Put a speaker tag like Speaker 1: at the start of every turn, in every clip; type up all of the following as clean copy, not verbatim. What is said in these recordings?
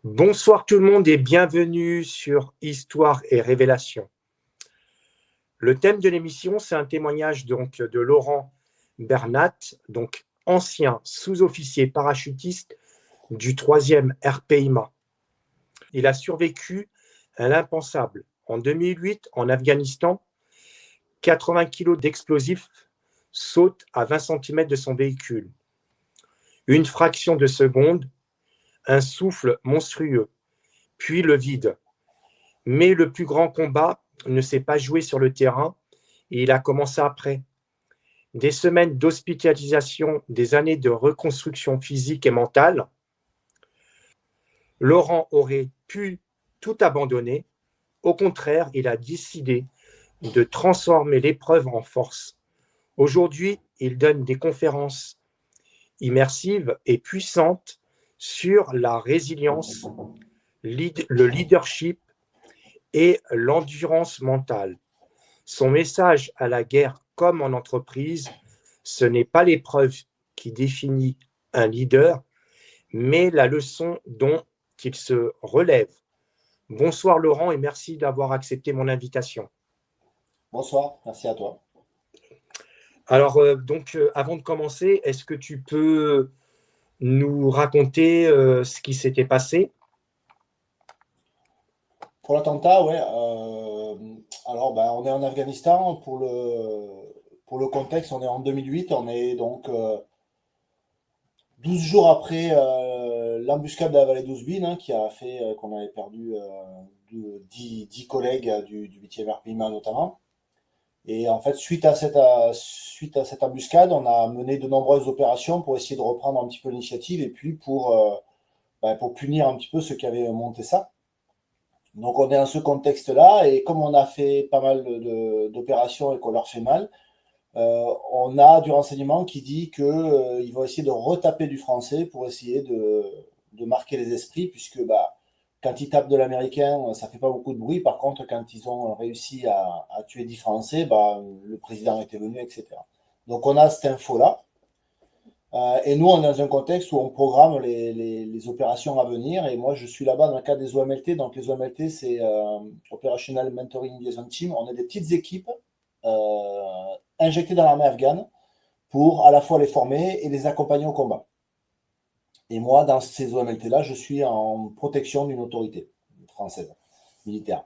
Speaker 1: Bonsoir tout le monde et bienvenue sur Histoire et Révélation. Le thème de l'émission, c'est un témoignage donc de Laurent Bernat, donc ancien sous-officier parachutiste du 3e RPIMA. Il a survécu à l'impensable. En 2008, en Afghanistan, 80 kg d'explosifs sautent à 20 cm de son véhicule. Une fraction de seconde, un souffle monstrueux, puis le vide. Mais le plus grand combat ne s'est pas joué sur le terrain et il a commencé après. Des semaines d'hospitalisation, des années de reconstruction physique et mentale. Laurent aurait pu tout abandonner. Au contraire, il a décidé de transformer l'épreuve en force. Aujourd'hui, il donne des conférences immersives et puissantes sur la résilience, le leadership et l'endurance mentale. Son message à la guerre comme en entreprise, ce n'est pas l'épreuve qui définit un leader, mais la leçon dont il se relève. Bonsoir Laurent et merci d'avoir accepté mon invitation.
Speaker 2: Bonsoir, merci à toi.
Speaker 1: Alors, avant de commencer, est-ce que tu peux nous raconter ce qui s'était passé?
Speaker 2: Pour l'attentat, ouais. Alors, on est en Afghanistan. Pour le contexte, on est en 2008. On est donc 12 jours après l'embuscade de la vallée d'Ouzbine, qui a fait qu'on avait perdu 10 collègues du 8e RPIMA notamment. Et en fait, suite à cette embuscade, on a mené de nombreuses opérations pour essayer de reprendre un petit peu l'initiative et puis pour punir un petit peu ceux qui avaient monté ça. Donc on est dans ce contexte-là, et comme on a fait pas mal d'opérations et qu'on leur fait mal, on a du renseignement qui dit qu'ils vont essayer de retaper du français pour essayer de marquer les esprits, puisque quand ils tapent de l'américain, ça fait pas beaucoup de bruit. Par contre, quand ils ont réussi à tuer 10 Français, le président était venu, etc. Donc on a cette info-là. Et nous, on est dans un contexte où on programme les opérations à venir. Et moi, je suis là-bas dans le cadre des OMLT. Donc, les OMLT, c'est Operational Mentoring Liaison Team. On est des petites équipes injectées dans l'armée afghane pour à la fois les former et les accompagner au combat. Et moi, dans ces OMLT-là, je suis en protection d'une autorité française, militaire.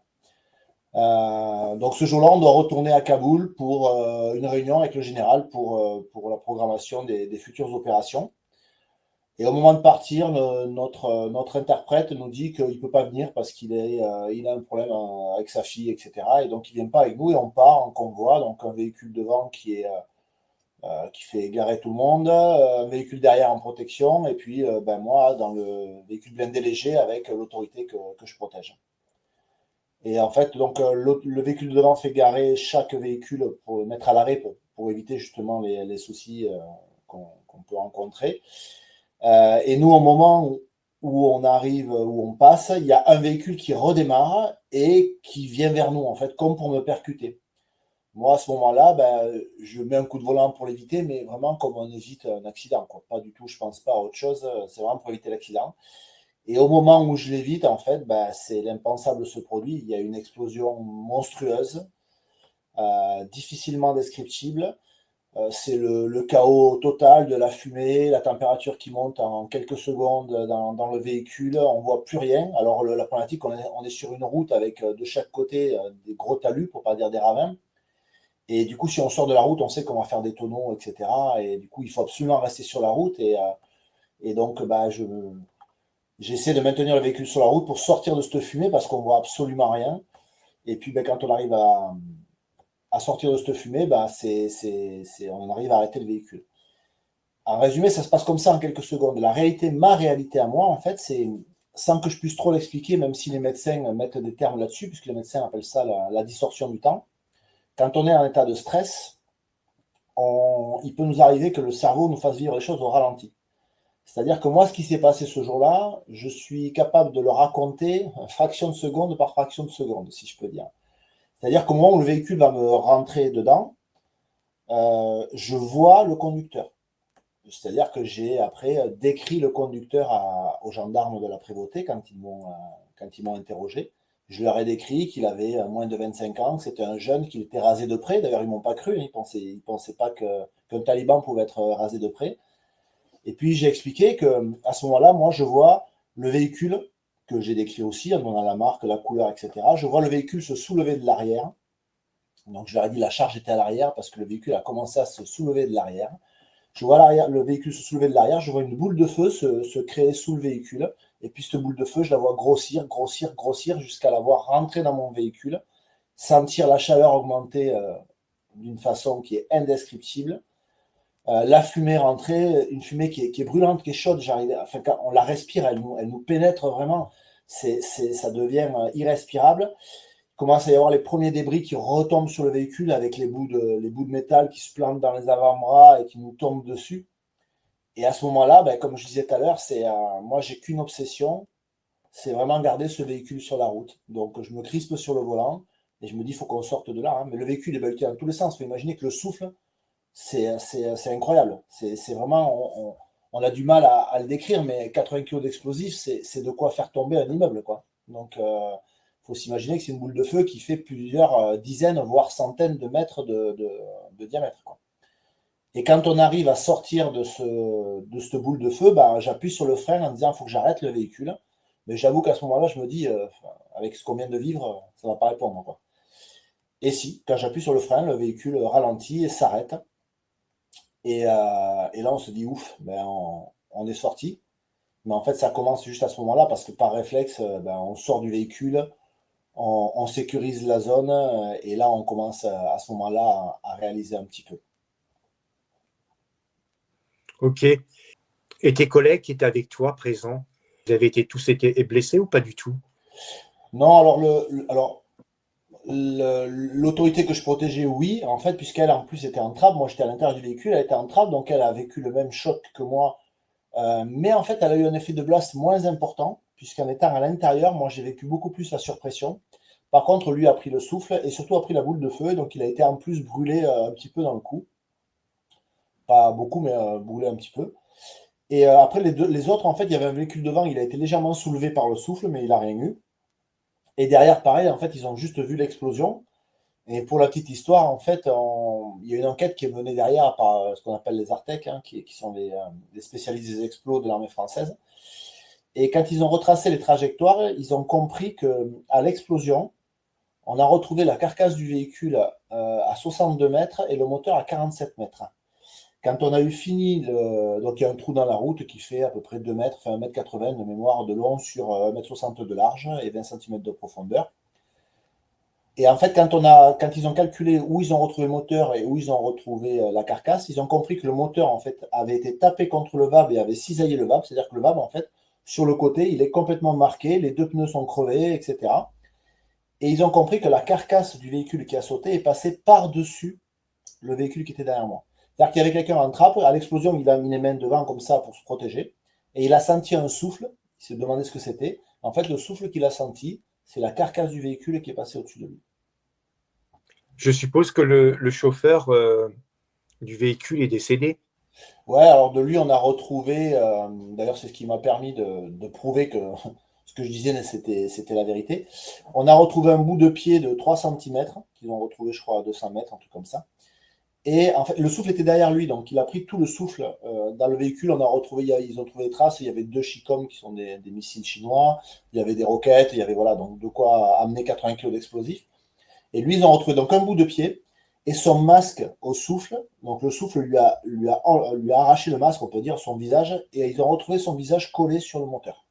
Speaker 2: Donc ce jour-là, on doit retourner à Kaboul pour une réunion avec le général pour la programmation des futures opérations. Et au moment de partir, notre interprète nous dit qu'il ne peut pas venir parce qu'il a un problème avec sa fille, etc. Et donc il ne vient pas avec nous et on part en convoi, donc un véhicule devant qui fait garer tout le monde, un véhicule derrière en protection, et puis moi dans le véhicule blindé léger avec l'autorité que je protège. Et en fait, donc le véhicule de devant fait garer chaque véhicule pour le mettre à l'arrêt pour éviter justement les soucis qu'on peut rencontrer. Et nous, au moment où on arrive, où on passe, il y a un véhicule qui redémarre et qui vient vers nous, en fait, comme pour me percuter. Moi, à ce moment-là, je mets un coup de volant pour l'éviter, mais vraiment comme on évite un accident, quoi. Pas du tout, je pense pas à autre chose, c'est vraiment pour éviter l'accident. Et au moment où je l'évite, en fait, c'est l'impensable se produit. Il y a une explosion monstrueuse, difficilement descriptible. C'est le chaos total, de la fumée, la température qui monte en quelques secondes dans le véhicule. On ne voit plus rien. Alors, la problématique, on est sur une route avec de chaque côté des gros talus, pour ne pas dire des ravins. Et du coup, si on sort de la route, on sait qu'on va faire des tonneaux, etc. Et du coup, il faut absolument rester sur la route. Et donc, j'essaie de maintenir le véhicule sur la route pour sortir de cette fumée parce qu'on voit absolument rien. Et puis, quand on arrive à sortir de cette fumée, on arrive à arrêter le véhicule. En résumé, ça se passe comme ça en quelques secondes. Ma réalité à moi, en fait, c'est, sans que je puisse trop l'expliquer, même si les médecins mettent des termes là-dessus, puisque les médecins appellent ça la distorsion du temps. Quand on est en état de stress, il peut nous arriver que le cerveau nous fasse vivre les choses au ralenti. C'est-à-dire que moi, ce qui s'est passé ce jour-là, je suis capable de le raconter fraction de seconde par fraction de seconde, si je peux dire. C'est-à-dire qu'au moment où le véhicule va me rentrer dedans, je vois le conducteur. C'est-à-dire que j'ai après décrit le conducteur aux gendarmes de la prévôté quand ils m'ont interrogé. Je leur ai décrit qu'il avait moins de 25 ans, que c'était un jeune, qu'il était rasé de près. D'ailleurs, ils ne m'ont pas cru, ils pensaient pas qu'un taliban pouvait être rasé de près. Et puis j'ai expliqué qu'à ce moment-là, moi, je vois le véhicule, que j'ai décrit aussi, en donnant la marque, la couleur, etc. Je vois le véhicule se soulever de l'arrière. Donc je leur ai dit la charge était à l'arrière parce que le véhicule a commencé à se soulever de l'arrière. Je vois le véhicule se soulever de l'arrière, je vois une boule de feu se créer sous le véhicule. Et puis cette boule de feu, je la vois grossir, grossir, grossir jusqu'à la voir rentrer dans mon véhicule, sentir la chaleur augmenter d'une façon qui est indescriptible. La fumée rentrer, une fumée qui est brûlante, qui est chaude. Enfin, quand on la respire, elle nous pénètre vraiment. Ça devient irrespirable. Il commence à y avoir les premiers débris qui retombent sur le véhicule avec les bouts de métal qui se plantent dans les avant-bras et qui nous tombent dessus. Et à ce moment-là, comme je disais tout à l'heure, moi, j'ai qu'une obsession, c'est vraiment garder ce véhicule sur la route. Donc, je me crispe sur le volant et je me dis, il faut qu'on sorte de là. Mais le véhicule est bahuté dans tous les sens. Il faut imaginer que le souffle, c'est incroyable. C'est vraiment, on a du mal à le décrire, mais 80 kg d'explosifs, c'est de quoi faire tomber un immeuble, quoi. Donc, faut s'imaginer que c'est une boule de feu qui fait plusieurs dizaines, voire centaines de mètres de diamètre, quoi. Et quand on arrive à sortir de cette boule de feu, j'appuie sur le frein en disant il faut que j'arrête le véhicule. Mais j'avoue qu'à ce moment-là, je me dis, avec ce qu'on vient de vivre, ça ne va pas répondre, quoi. Et si, quand j'appuie sur le frein, le véhicule ralentit et s'arrête. Et là, on se dit ouf, on est sorti. Mais en fait, ça commence juste à ce moment-là parce que par réflexe, on sort du véhicule, on sécurise la zone et là, on commence à ce moment-là à réaliser un petit peu.
Speaker 1: Ok. Et tes collègues qui étaient avec toi, présents, vous avez tous été blessés ou pas du tout?
Speaker 2: Non, alors l'autorité que je protégeais, oui, en fait, puisqu'elle en plus était en trappe, moi j'étais à l'intérieur du véhicule, elle était en trappe, donc elle a vécu le même choc que moi. Mais en fait, elle a eu un effet de glace moins important, puisqu'en étant à l'intérieur, moi j'ai vécu beaucoup plus la surpression. Par contre, lui a pris le souffle et surtout a pris la boule de feu, donc il a été en plus brûlé un petit peu dans le cou. Pas beaucoup, mais brûlé un petit peu. Et après, les autres, en fait, il y avait un véhicule devant, il a été légèrement soulevé par le souffle, mais il n'a rien eu. Et derrière, pareil, en fait, ils ont juste vu l'explosion. Et pour la petite histoire, en fait, il y a une enquête qui est menée derrière par ce qu'on appelle les Artec, qui sont les spécialistes des explos de l'armée française. Et quand ils ont retracé les trajectoires, ils ont compris qu'à l'explosion, on a retrouvé la carcasse du véhicule à 62 mètres et le moteur à 47 mètres. Quand on a eu fini, donc il y a un trou dans la route qui fait à peu près 2 mètres, enfin 1,80 m de mémoire de long sur 1,60 m de large et 20 cm de profondeur. Et en fait, quand ils ont calculé où ils ont retrouvé le moteur et où ils ont retrouvé la carcasse, ils ont compris que le moteur en fait avait été tapé contre le VAB et avait cisaillé le VAB, c'est-à-dire que le VAB en fait sur le côté il est complètement marqué, les deux pneus sont crevés, etc. Et ils ont compris que la carcasse du véhicule qui a sauté est passée par-dessus le véhicule qui était derrière moi. C'est-à-dire qu'il y avait quelqu'un en trappe, à l'explosion il a mis les mains devant comme ça pour se protéger et il a senti un souffle, il s'est demandé ce que c'était. En fait, le souffle qu'il a senti, c'est la carcasse du véhicule qui est passée au-dessus de lui.
Speaker 1: Je suppose que le chauffeur du véhicule est décédé.
Speaker 2: Ouais, alors de lui, on a retrouvé, d'ailleurs c'est ce qui m'a permis de prouver que ce que je disais, c'était la vérité. On a retrouvé un bout de pied de 3 cm, qu'ils ont retrouvé, je crois, à 200 mètres, un truc comme ça. Et en fait, le souffle était derrière lui, donc il a pris tout le souffle dans le véhicule. On a retrouvé, ils ont trouvé des traces, il y avait 2 Chicom qui sont des missiles chinois, il y avait des roquettes, il y avait voilà, donc de quoi amener 80 kg d'explosifs. Et lui, ils ont retrouvé donc un bout de pied et son masque au souffle. Donc le souffle lui a arraché le masque, on peut dire, son visage, et ils ont retrouvé son visage collé sur le moteur.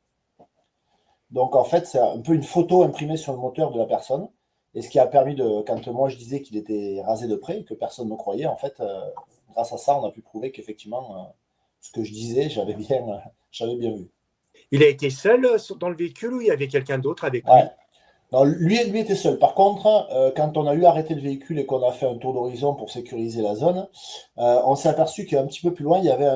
Speaker 2: Donc en fait, c'est un peu une photo imprimée sur le moteur de la personne. Et ce qui a permis quand moi je disais qu'il était rasé de près et que personne ne croyait, en fait, grâce à ça, on a pu prouver qu'effectivement, ce que je disais, j'avais bien vu.
Speaker 1: Il a été seul dans le véhicule ou il y avait quelqu'un d'autre avec
Speaker 2: Ouais.
Speaker 1: lui?
Speaker 2: Non, lui était seul. Par contre, quand on a eu arrêté le véhicule et qu'on a fait un tour d'horizon pour sécuriser la zone, on s'est aperçu qu'un petit peu plus loin, il y avait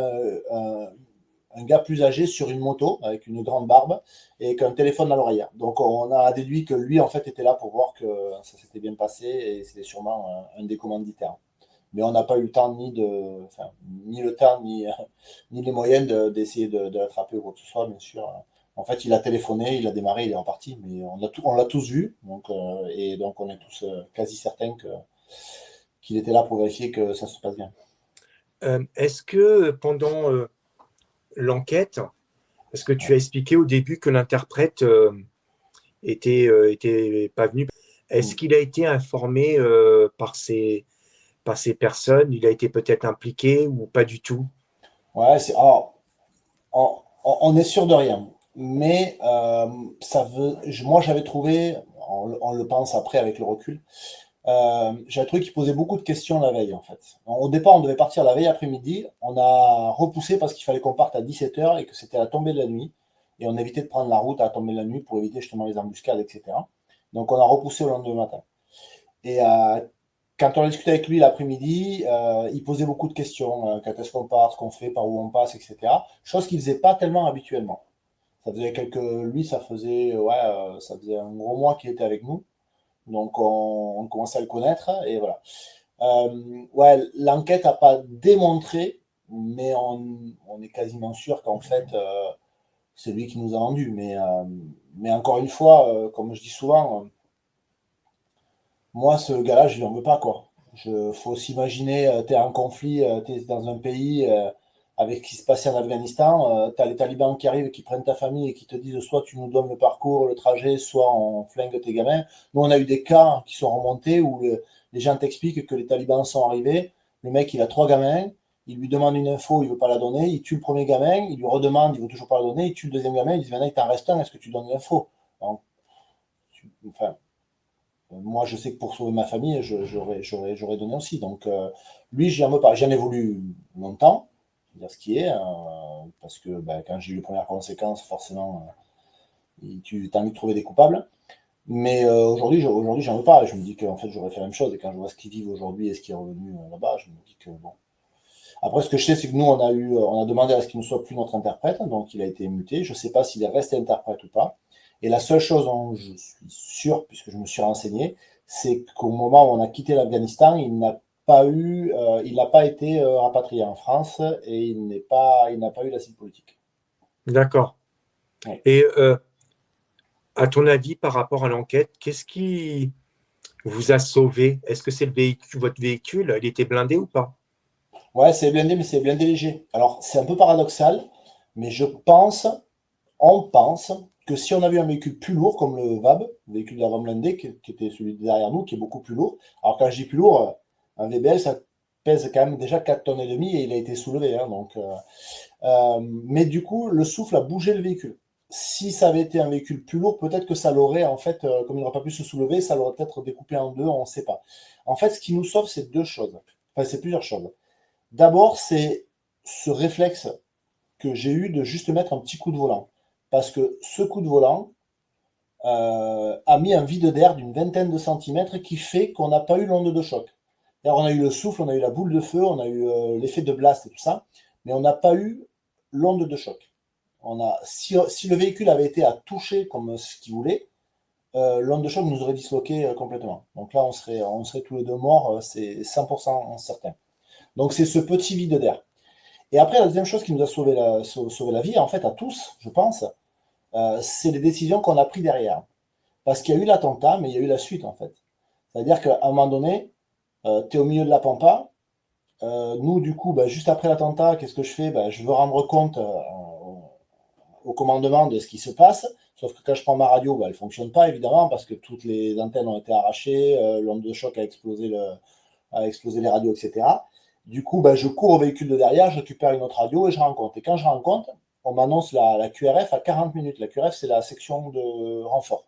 Speaker 2: un gars plus âgé sur une moto avec une grande barbe et qu'un téléphone à l'oreillère. Donc on a déduit que lui, en fait, était là pour voir que ça s'était bien passé et c'était sûrement un des commanditaires. mais on n'a pas eu le temps ni le temps ni les moyens d'essayer de l'attraper ou quoi que ce soit, bien sûr. En fait, il a téléphoné, il a démarré, il est reparti, mais on l'a tous vu, et donc on est tous quasi certains qu'il était là pour vérifier que ça se passe bien.
Speaker 1: Est-ce que pendant l'enquête, parce que tu as expliqué au début que l'interprète était pas venu, est-ce qu'il a été informé par ces personnes? Il a été peut-être impliqué ou pas du tout?
Speaker 2: Ouais, alors, on est sûr de rien, mais moi j'avais trouvé, on le pense après avec le recul, j'avais trouvé qu'il posait beaucoup de questions la veille, en fait. Au départ, on devait partir la veille après-midi. On a repoussé parce qu'il fallait qu'on parte à 17h et que c'était à la tombée de la nuit. Et on évitait de prendre la route à la tombée de la nuit pour éviter justement les embuscades, etc. Donc, on a repoussé au lendemain matin. Et quand on a discuté avec lui l'après-midi, il posait beaucoup de questions. Quand est-ce qu'on part, ce qu'on fait, par où on passe, etc. Chose qu'il ne faisait pas tellement habituellement. Lui, ça faisait un gros mois qu'il était avec nous. Donc, on commençait à le connaître et voilà. Ouais, l'enquête n'a pas démontré, mais on est quasiment sûr qu'en fait, c'est lui qui nous a vendu. Mais encore une fois, comme je dis souvent, moi, ce gars-là, je ne lui en veux pas, quoi. Faut s'imaginer, tu es en conflit, tu es dans un pays avec ce qui se passait en Afghanistan, tu as les talibans qui arrivent, qui prennent ta famille et qui te disent soit tu nous donnes le parcours, le trajet, soit on flingue tes gamins. Nous, on a eu des cas qui sont remontés où les gens t'expliquent que les talibans sont arrivés, le mec, il a 3 gamins, il lui demande une info, il ne veut pas la donner, il tue le premier gamin, il lui redemande, il ne veut toujours pas la donner, il tue le deuxième gamin, il dit maintenant il t'en reste un, est-ce que tu donnes l'info? Enfin, moi, je sais que pour sauver ma famille, j'aurais donné aussi. Donc, lui, j'en veux pas. J'en ai voulu longtemps, dire ce qui est, parce que quand j'ai eu les premières conséquences, forcément, tu as envie de trouver des coupables. Mais aujourd'hui, j'en veux pas. Je me dis qu'en fait, j'aurais fait la même chose. Et quand je vois ce qu'ils vivent aujourd'hui et ce qui est revenu là-bas, je me dis que bon. Après, ce que je sais, c'est que nous, on a demandé à ce qu'il ne soit plus notre interprète, donc il a été muté. Je ne sais pas s'il est resté interprète ou pas. Et la seule chose dont je suis sûr, puisque je me suis renseigné, c'est qu'au moment où on a quitté l'Afghanistan, il n'a pas été rapatrié en France et il n'a pas eu l'asile politique.
Speaker 1: D'accord.
Speaker 2: Ouais.
Speaker 1: Et à ton avis, par rapport à l'enquête, qu'est-ce qui vous a sauvé? Est-ce que c'est votre véhicule? Il était blindé ou pas?
Speaker 2: Ouais, c'est blindé, mais c'est blindé léger. Alors, c'est un peu paradoxal, mais on pense que si on avait un véhicule plus lourd, comme le VAB, le véhicule d'avant blindé, qui était celui derrière nous, qui est beaucoup plus lourd. Alors, quand je dis plus lourd, un VBL, ça pèse quand même déjà 4,5 tonnes et il a été soulevé. Mais du coup, le souffle a bougé le véhicule. Si ça avait été un véhicule plus lourd, peut-être que ça l'aurait, en fait, comme il n'aurait pas pu se soulever, ça l'aurait peut-être découpé en deux, on ne sait pas. En fait, ce qui nous sauve, c'est deux choses. Enfin, c'est plusieurs choses. D'abord, c'est ce réflexe que j'ai eu de juste mettre un petit coup de volant. Parce que ce coup de volant a mis un vide d'air d'une vingtaine de centimètres qui fait qu'on n'a pas eu l'onde de choc. Alors, on a eu le souffle, on a eu la boule de feu, on a eu l'effet de blast et tout ça, mais on n'a pas eu l'onde de choc. Si le véhicule avait été à toucher comme ce qu'il voulait, l'onde de choc nous aurait disloqué complètement. Donc là, on serait tous les deux morts, c'est 100% certain. Donc c'est ce petit vide d'air. Et après, la deuxième chose qui nous a sauvé la vie, en fait, à tous, je pense, c'est les décisions qu'on a prises derrière. Parce qu'il y a eu l'attentat, mais il y a eu la suite, en fait. C'est-à-dire qu'à un moment donné, tu es au milieu de la pampa. Nous, du coup, juste après l'attentat, qu'est-ce que je fais? Je veux rendre compte au commandement de ce qui se passe. Sauf que quand je prends ma radio, elle ne fonctionne pas, évidemment, parce que toutes les antennes ont été arrachées, l'onde de choc a explosé les radios, etc. Du coup, je cours au véhicule de derrière, je récupère une autre radio et je rends compte. Et quand je rends compte, on m'annonce la QRF à 40 minutes. La QRF, c'est la section de renfort.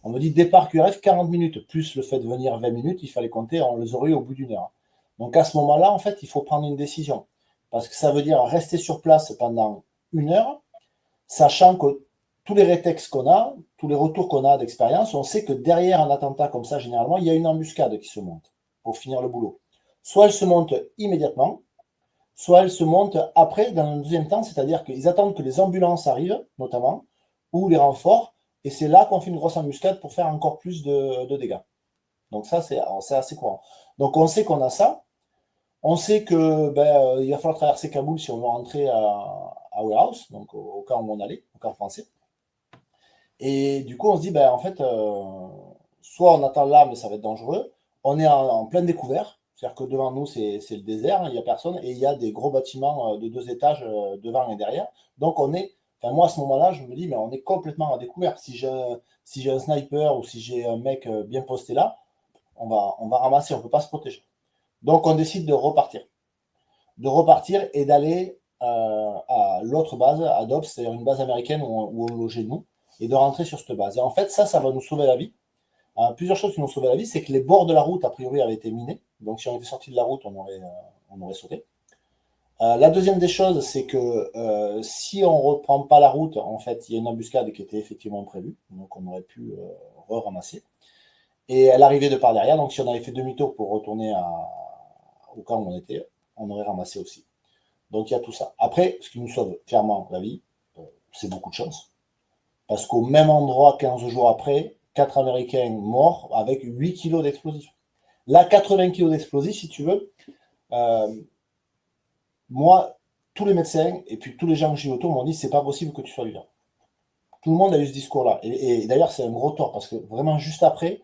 Speaker 2: On me dit départ QRF 40 minutes, plus le fait de venir 20 minutes, il fallait compter, on les aurait eu au bout d'une heure. Donc à ce moment-là, en fait, il faut prendre une décision. Parce que ça veut dire rester sur place pendant une heure, sachant que tous les rétextes qu'on a, tous les retours qu'on a d'expérience, on sait que derrière un attentat comme ça, généralement, il y a une embuscade qui se monte pour finir le boulot. Soit elle se monte immédiatement, soit elle se monte après, dans un deuxième temps, c'est-à-dire qu'ils attendent que les ambulances arrivent, notamment, ou les renforts, et c'est là qu'on fait une grosse embuscade pour faire encore plus de dégâts. Donc ça, c'est assez courant. Donc on sait qu'on a ça. On sait que il va falloir traverser Kaboul si on veut rentrer à Warehouse, donc au camp où on allait, au camp français. Et du coup, on se dit, en fait, soit on attend là, mais ça va être dangereux. On est en plein découvert, c'est-à-dire que devant nous, c'est le désert, il n'y a personne, et il y a des gros bâtiments de 2 étages devant et derrière. Donc moi à ce moment-là, je me dis, mais on est complètement à découvert. Si j'ai un sniper ou si j'ai un mec bien posté là, on va ramasser, on ne peut pas se protéger. Donc on décide de repartir et d'aller à l'autre base, à Dobbs, c'est-à-dire une base américaine où on logeait nous, et de rentrer sur cette base. Et en fait, ça va nous sauver la vie. Plusieurs choses qui nous ont sauvé la vie, c'est que les bords de la route, a priori, avaient été minés. Donc si on était sorti de la route, on aurait sauté. La deuxième des choses, c'est que si on ne reprend pas la route, en fait, il y a une embuscade qui était effectivement prévue, donc on aurait pu ramasser. Et elle arrivait de par derrière, donc si on avait fait demi-tour pour retourner au camp où on était, on aurait ramassé aussi. Donc il y a tout ça. Après, ce qui nous sauve clairement la vie, c'est beaucoup de chance. Parce qu'au même endroit, 15 jours après, 4 Américains morts avec 8 kilos d'explosifs. Là, 80 kilos d'explosifs, si tu veux, moi, tous les médecins et puis tous les gens que j'ai autour m'ont dit c'est pas possible que tu sois vivant. Tout le monde a eu ce discours-là. Et d'ailleurs, c'est un gros tort parce que vraiment, juste après,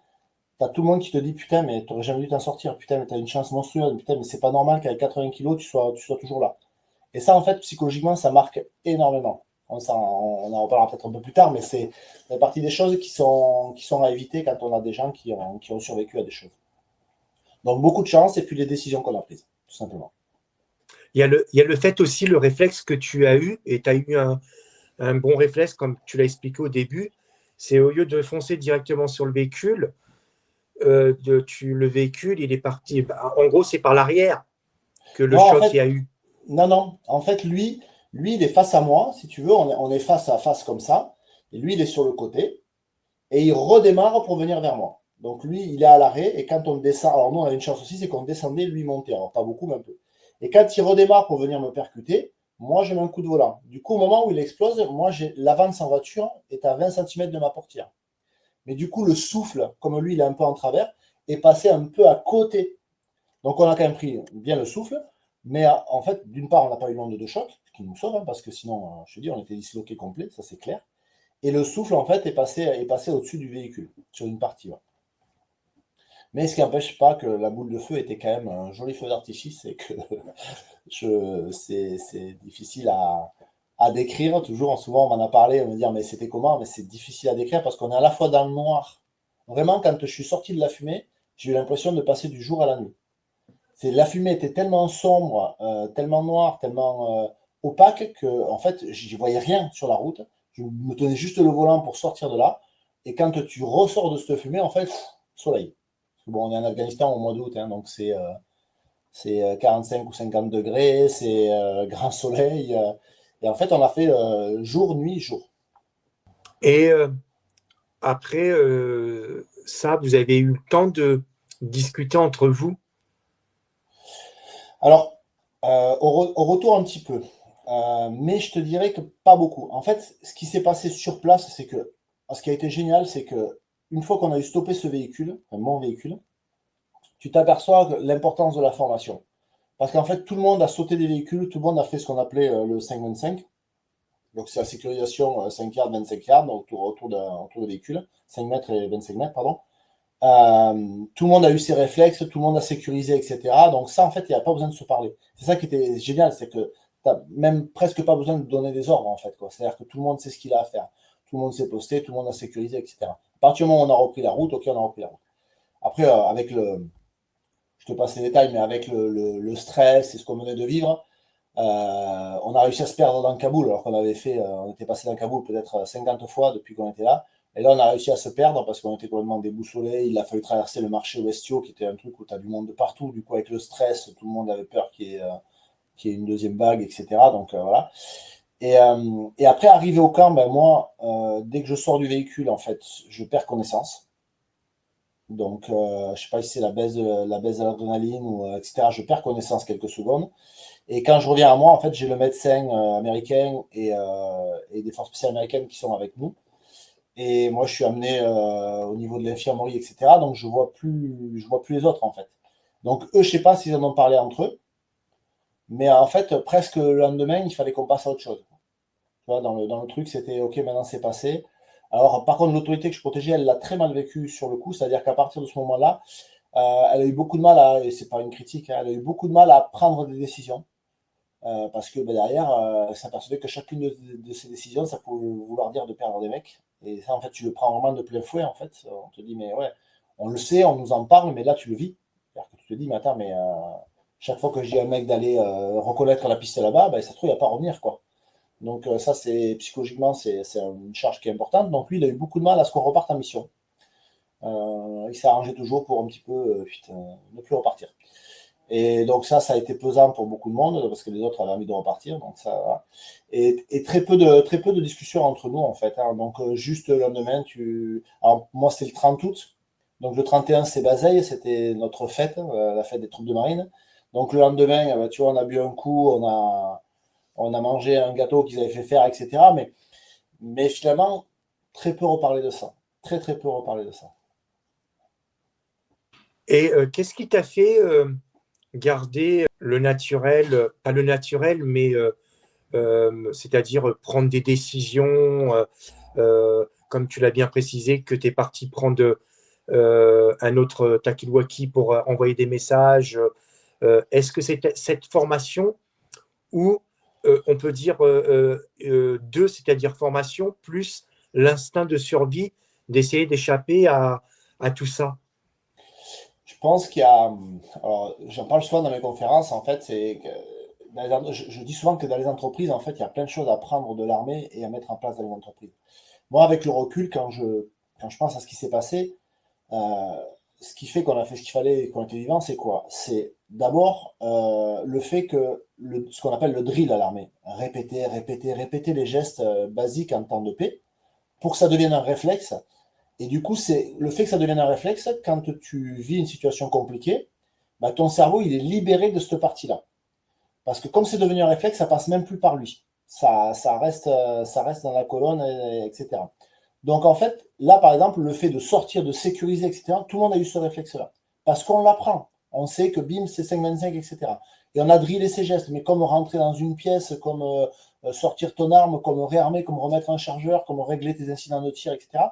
Speaker 2: t'as tout le monde qui te dit putain, mais t'aurais jamais dû t'en sortir, putain, mais t'as une chance monstrueuse, putain, mais c'est pas normal qu'avec 80 kilos, tu sois toujours là. Et ça, en fait, psychologiquement, ça marque énormément. On en reparlera peut-être un peu plus tard, mais c'est la partie des choses qui sont à éviter quand on a des gens qui ont survécu à des choses. Donc, beaucoup de chance et puis les décisions qu'on a prises, tout simplement.
Speaker 1: Il y a le fait aussi, le réflexe que tu as eu, et tu as eu un bon réflexe, comme tu l'as expliqué au début, c'est au lieu de foncer directement sur le véhicule, le véhicule, il est parti. En gros, c'est par l'arrière que le choc il y a eu.
Speaker 2: Non. En fait, lui, il est face à moi, si tu veux. On est face à face comme ça. Et lui, il est sur le côté. Et il redémarre pour venir vers moi. Donc lui, il est à l'arrêt. Et quand on descend, alors nous, on a une chance aussi, c'est qu'on descendait, lui montait. Alors pas beaucoup, mais un peu. Et quand il redémarre pour venir me percuter, moi, je mets un coup de volant. Du coup, au moment où il explose, moi, l'avance en voiture est à 20 cm de ma portière. Mais du coup, le souffle, comme lui, il est un peu en travers, est passé un peu à côté. Donc on a quand même pris bien le souffle. Mais en fait, d'une part, on n'a pas eu l'onde de choc, ce qui nous sauve, parce que sinon, je te dis, on était disloqué complet, ça c'est clair. Et le souffle, en fait, est passé au-dessus du véhicule, sur une partie. Ouais. Mais ce qui n'empêche pas que la boule de feu était quand même un joli feu d'artifice et que c'est difficile à décrire. Souvent, on m'en a parlé, on me dit, mais c'était comment? Mais c'est difficile à décrire parce qu'on est à la fois dans le noir. Vraiment, quand je suis sorti de la fumée, j'ai eu l'impression de passer du jour à la nuit. La fumée était tellement sombre, tellement noire, tellement opaque que en fait, j'y voyais rien sur la route. Je me tenais juste le volant pour sortir de là. Et quand tu ressors de cette fumée, en fait, soleil. Bon, on est en Afghanistan au mois d'août, hein, donc c'est 45 ou 50 degrés, c'est grand soleil. Et en fait, on a fait jour, nuit, jour.
Speaker 1: Et après ça, vous avez eu le temps de discuter entre vous?
Speaker 2: Alors, au retour un petit peu. Mais je te dirais que pas beaucoup. En fait, ce qui s'est passé sur place, c'est que ce qui a été génial, c'est que une fois qu'on a eu stoppé ce véhicule, mon véhicule, tu t'aperçois de l'importance de la formation. Parce qu'en fait, tout le monde a sauté des véhicules, tout le monde a fait ce qu'on appelait le 5-25. Donc, c'est la sécurisation 5 yards, 25 yards autour de véhicule, 5 mètres et 25 mètres, pardon. Tout le monde a eu ses réflexes, tout le monde a sécurisé, etc. Donc ça, en fait, il n'y a pas besoin de se parler. C'est ça qui était génial, c'est que tu n'as même presque pas besoin de donner des ordres, en fait. C'est-à-dire que tout le monde sait ce qu'il a à faire. Tout le monde s'est posté, tout le monde a sécurisé, etc. À partir du moment où on a repris la route, ok, on a repris la route. Après, je te passe les détails, mais avec le stress et ce qu'on venait de vivre, on a réussi à se perdre dans Kaboul, alors qu'on on était passé dans Kaboul peut-être 50 fois depuis qu'on était là. Et là, on a réussi à se perdre parce qu'on était complètement déboussolés. Il a fallu traverser le marché Westio, qui était un truc où tu as du monde de partout. Du coup, avec le stress, tout le monde avait peur qu'il y ait une deuxième vague, etc. Donc, voilà. Et après, arrivé au camp, moi, dès que je sors du véhicule, en fait, je perds connaissance. Donc, je ne sais pas si c'est la baisse de l'adrénaline, ou, etc. Je perds connaissance quelques secondes. Et quand je reviens à moi, en fait, j'ai le médecin américain et des forces spéciales américaines qui sont avec nous. Et moi, je suis amené au niveau de l'infirmerie, etc. Donc, je vois plus les autres, en fait. Donc, eux, je ne sais pas s'ils en ont parlé entre eux. Mais en fait, presque le lendemain, il fallait qu'on passe à autre chose. Tu vois, dans le truc, c'était OK, maintenant c'est passé. Alors, par contre, l'autorité que je protégeais, elle l'a très mal vécu sur le coup. C'est-à-dire qu'à partir de ce moment-là, elle a eu beaucoup de mal à, et c'est pas une critique, hein, elle a eu beaucoup de mal à prendre des décisions. Parce que derrière, elle s'apercevait que chacune de ces décisions, ça pouvait vouloir dire de perdre des mecs. Et ça, en fait, tu le prends vraiment de plein fouet, en fait. On te dit, mais ouais, on le sait, on nous en parle, mais là, tu le vis. C'est-à-dire que tu te dis, mais attends, mais chaque fois que je dis à un mec d'aller reconnaître la piste là-bas, ben, ça se trouve, il va pas revenir, quoi. Donc ça, c'est psychologiquement, c'est une charge qui est importante. Donc lui, il a eu beaucoup de mal à ce qu'on reparte en mission. Il s'est arrangé toujours pour un petit peu ne plus repartir. Et donc ça a été pesant pour beaucoup de monde parce que les autres avaient envie de repartir. Donc ça, voilà. Et très peu de discussions entre nous en fait. Hein. Donc juste le lendemain, alors moi c'était le 30 août. Donc le 31 c'est Bazeille, c'était notre fête, la fête des troupes de marine. Donc le lendemain, tu vois, on a bu un coup, on a mangé un gâteau qu'ils avaient fait faire, etc. Mais finalement, très peu reparlé de ça. Très très peu reparlé de ça.
Speaker 1: Et qu'est-ce qui t'a fait garder le naturel, pas le naturel, mais c'est-à-dire prendre des décisions, comme tu l'as bien précisé, que tu es parti prendre un autre Takiwaki pour envoyer des messages. Est-ce que c'est cette formation ou on peut dire deux, c'est-à-dire formation plus l'instinct de survie d'essayer d'échapper à tout ça?
Speaker 2: Je pense qu'il y a. Alors, j'en parle souvent dans mes conférences, en fait, je dis souvent que dans les entreprises, en fait, il y a plein de choses à prendre de l'armée et à mettre en place dans les entreprises. Moi, avec le recul, quand je pense à ce qui s'est passé, euh, ce qui fait qu'on a fait ce qu'il fallait et qu'on était vivant, c'est quoi? C'est d'abord le fait que ce qu'on appelle le drill à l'armée, répéter, répéter, répéter les gestes basiques en temps de paix, pour que ça devienne un réflexe. Et du coup, c'est le fait que ça devienne un réflexe, quand tu vis une situation compliquée, bah, ton cerveau, il est libéré de cette partie-là. Parce que comme c'est devenu un réflexe, ça passe même plus par lui. Ça reste dans la colonne, etc. Donc en fait, là, par exemple, le fait de sortir, de sécuriser, etc., tout le monde a eu ce réflexe-là. Parce qu'on l'apprend. On sait que bim, c'est 5,25, etc. Et on a drillé ces gestes, mais comme rentrer dans une pièce, comme sortir ton arme, comme réarmer, comme remettre un chargeur, comme régler tes incidents de tir, etc.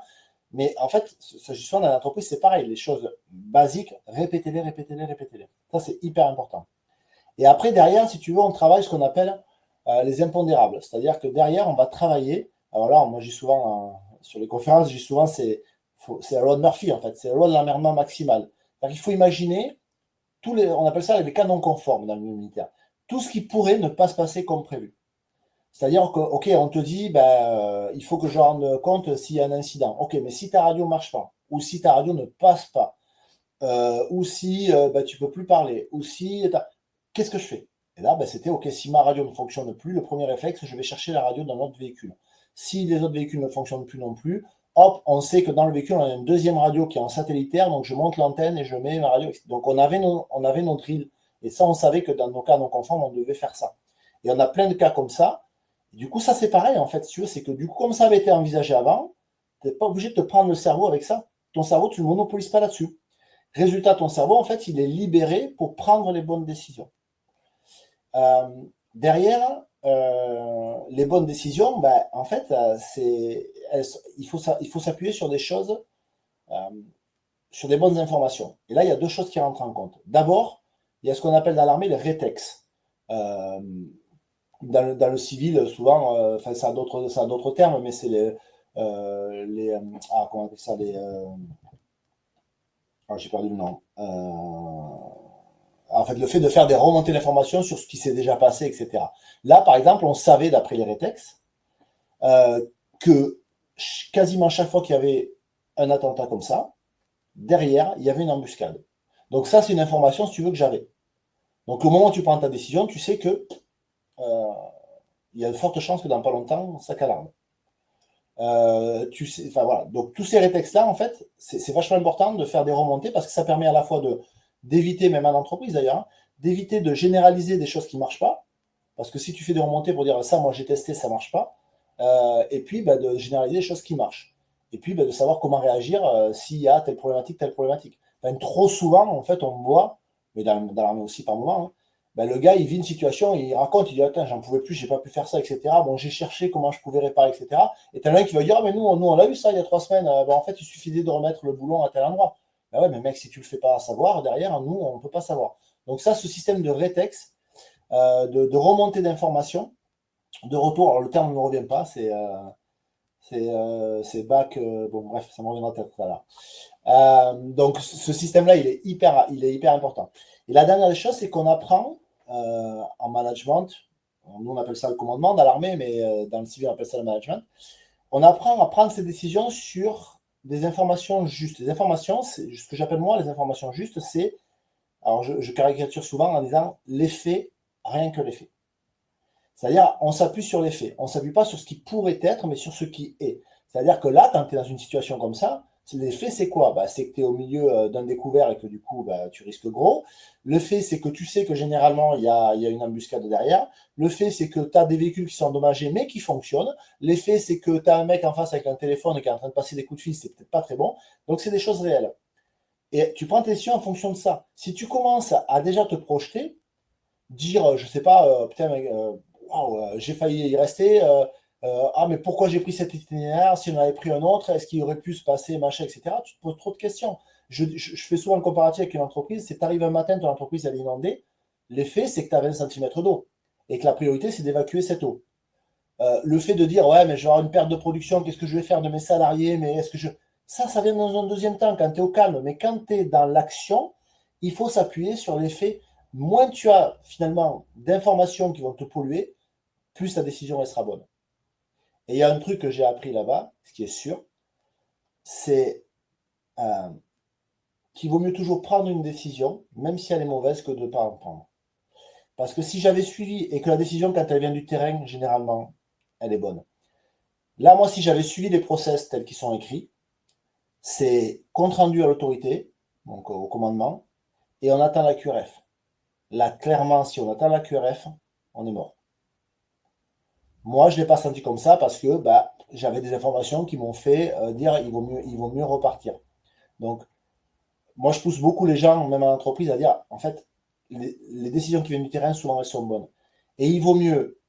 Speaker 2: Mais en fait, s'agissant dans l'entreprise, c'est pareil. Les choses basiques, répétez-les, répétez-les, répétez-les. Ça, c'est hyper important. Et après, derrière, si tu veux, on travaille ce qu'on appelle les impondérables. C'est-à-dire que derrière, on va travailler. Alors là, moi, j'ai souvent, sur les conférences, j'ai souvent, c'est la loi de Murphy, en fait. C'est la loi de l'emmerdement maximal. Il faut imaginer, on appelle ça les cas non conformes dans le milieu militaire. Tout ce qui pourrait ne pas se passer comme prévu. C'est-à-dire que, OK, on te dit, il faut que je rende compte s'il y a un incident. OK, mais si ta radio ne marche pas, ou si ta radio ne passe pas, ou si tu ne peux plus parler, ou si qu'est-ce que je fais? Et là, c'était OK, si ma radio ne fonctionne plus, le premier réflexe, je vais chercher la radio dans l'autre véhicule. Si les autres véhicules ne fonctionnent plus non plus, hop, on sait que dans le véhicule, on a une deuxième radio qui est en satellitaire, donc je monte l'antenne et je mets ma radio. Donc on avait nos drills. Et ça, on savait que dans nos cas non conformes, on devait faire ça. Et on a plein de cas comme ça. Et du coup, ça, c'est pareil, en fait, si tu veux, c'est que du coup, comme ça avait été envisagé avant, tu n'es pas obligé de te prendre le cerveau avec ça. Ton cerveau, tu ne le monopolises pas là-dessus. Résultat, ton cerveau, en fait, il est libéré pour prendre les bonnes décisions. Derrière, les bonnes décisions, en fait, il faut s'appuyer sur des choses, sur des bonnes informations. Et là, il y a deux choses qui rentrent en compte. D'abord, il y a ce qu'on appelle dans l'armée les rétex. Dans le civil, souvent, ça a d'autres termes, mais c'est comment on appelle ça, j'ai perdu le nom. En fait, le fait de faire des remontées d'informations sur ce qui s'est déjà passé, etc. Là, par exemple, on savait, d'après les rétex, que quasiment chaque fois qu'il y avait un attentat comme ça, derrière, il y avait une embuscade. Donc ça, c'est une information, si tu veux, que j'avais. Donc au moment où tu prends ta décision, tu sais que il y a de fortes chances que dans pas longtemps, ça calarde. Voilà. Donc tous ces rétextes-là, en fait, c'est vachement important de faire des remontées parce que ça permet à la fois d'éviter, même en entreprise d'ailleurs, hein, d'éviter de généraliser des choses qui ne marchent pas. Parce que si tu fais des remontées pour dire ça, moi j'ai testé, ça ne marche pas, et puis de généraliser des choses qui marchent. Et puis de savoir comment réagir s'il y a telle problématique, telle problématique. Trop souvent, en fait, on voit, mais dans l'armée aussi par moment, Ben, le gars, il vit une situation, il raconte, il dit, attends, j'en pouvais plus, j'ai pas pu faire ça, etc. Bon, j'ai cherché comment je pouvais réparer, etc. Et t'as un qui va dire, ah, mais nous, on l'a eu ça il y a 3 semaines. Ben, en fait, il suffisait de remettre le boulon à tel endroit. Ben ouais, mais mec, si tu le fais pas savoir, derrière, nous, on peut pas savoir. Donc ça, ce système de rétex, de remontée d'informations, de retour, alors le terme ne me revient pas, c'est back, bon bref, ça me reviendra peut-être tout à l'heure. Donc ce système-là, il est hyper important. Et la dernière des choses, c'est qu'on apprend en management, nous on appelle ça le commandement dans l'armée, mais dans le civil on appelle ça le management, on apprend à prendre ses décisions sur des informations justes. Les informations, c'est ce que j'appelle moi les informations justes, c'est, alors je caricature souvent en disant l'effet, rien que l'effet. C'est-à-dire, on s'appuie sur les faits. On ne s'appuie pas sur ce qui pourrait être, mais sur ce qui est. C'est-à-dire que là, quand tu es dans une situation comme ça, les faits, c'est quoi? C'est que tu es au milieu d'un découvert et que du coup, tu risques gros. Le fait, c'est que tu sais que généralement, il y a une embuscade derrière. Le fait, c'est que tu as des véhicules qui sont endommagés, mais qui fonctionnent. L'effet, c'est que tu as un mec en face avec un téléphone et qui est en train de passer des coups de fil, c'est peut-être pas très bon. Donc, c'est des choses réelles. Et tu prends tes décisions en fonction de ça. Si tu commences à déjà te projeter, dire, je sais pas, putain, mec, waouh, j'ai failli y rester. Ah, mais pourquoi j'ai pris cet itinéraire? Si on avait pris un autre, est-ce qu'il aurait pu se passer, machin, etc. Tu te poses trop de questions. Je fais souvent le comparatif avec une entreprise. C'est tu arrives un matin, ton entreprise elle est inondée. L'effet, c'est que tu as 20 cm d'eau. Et que la priorité, c'est d'évacuer cette eau. Le fait de dire, ouais, mais je vais avoir une perte de production, qu'est-ce que je vais faire de mes salariés? Mais est-ce que je. Ça vient dans un deuxième temps, quand tu es au calme. Mais quand tu es dans l'action, il faut s'appuyer sur les faits. Moins tu as finalement d'informations qui vont te polluer, plus ta décision elle sera bonne. Et il y a un truc que j'ai appris là-bas, ce qui est sûr, c'est qu'il vaut mieux toujours prendre une décision, même si elle est mauvaise, que de ne pas en prendre. Parce que si j'avais suivi, et que la décision, quand elle vient du terrain, généralement, elle est bonne. Là, moi, si j'avais suivi les process tels qu'ils sont écrits, c'est compte rendu à l'autorité, donc au commandement, et on attend la QRF. Là, clairement, si on attend la QRF, on est mort. Moi, je ne l'ai pas senti comme ça parce que j'avais des informations qui m'ont fait dire il vaut mieux repartir. Donc, moi, je pousse beaucoup les gens, même en entreprise, à dire en fait, les décisions qui viennent du terrain, souvent, elles sont bonnes. Et il vaut mieux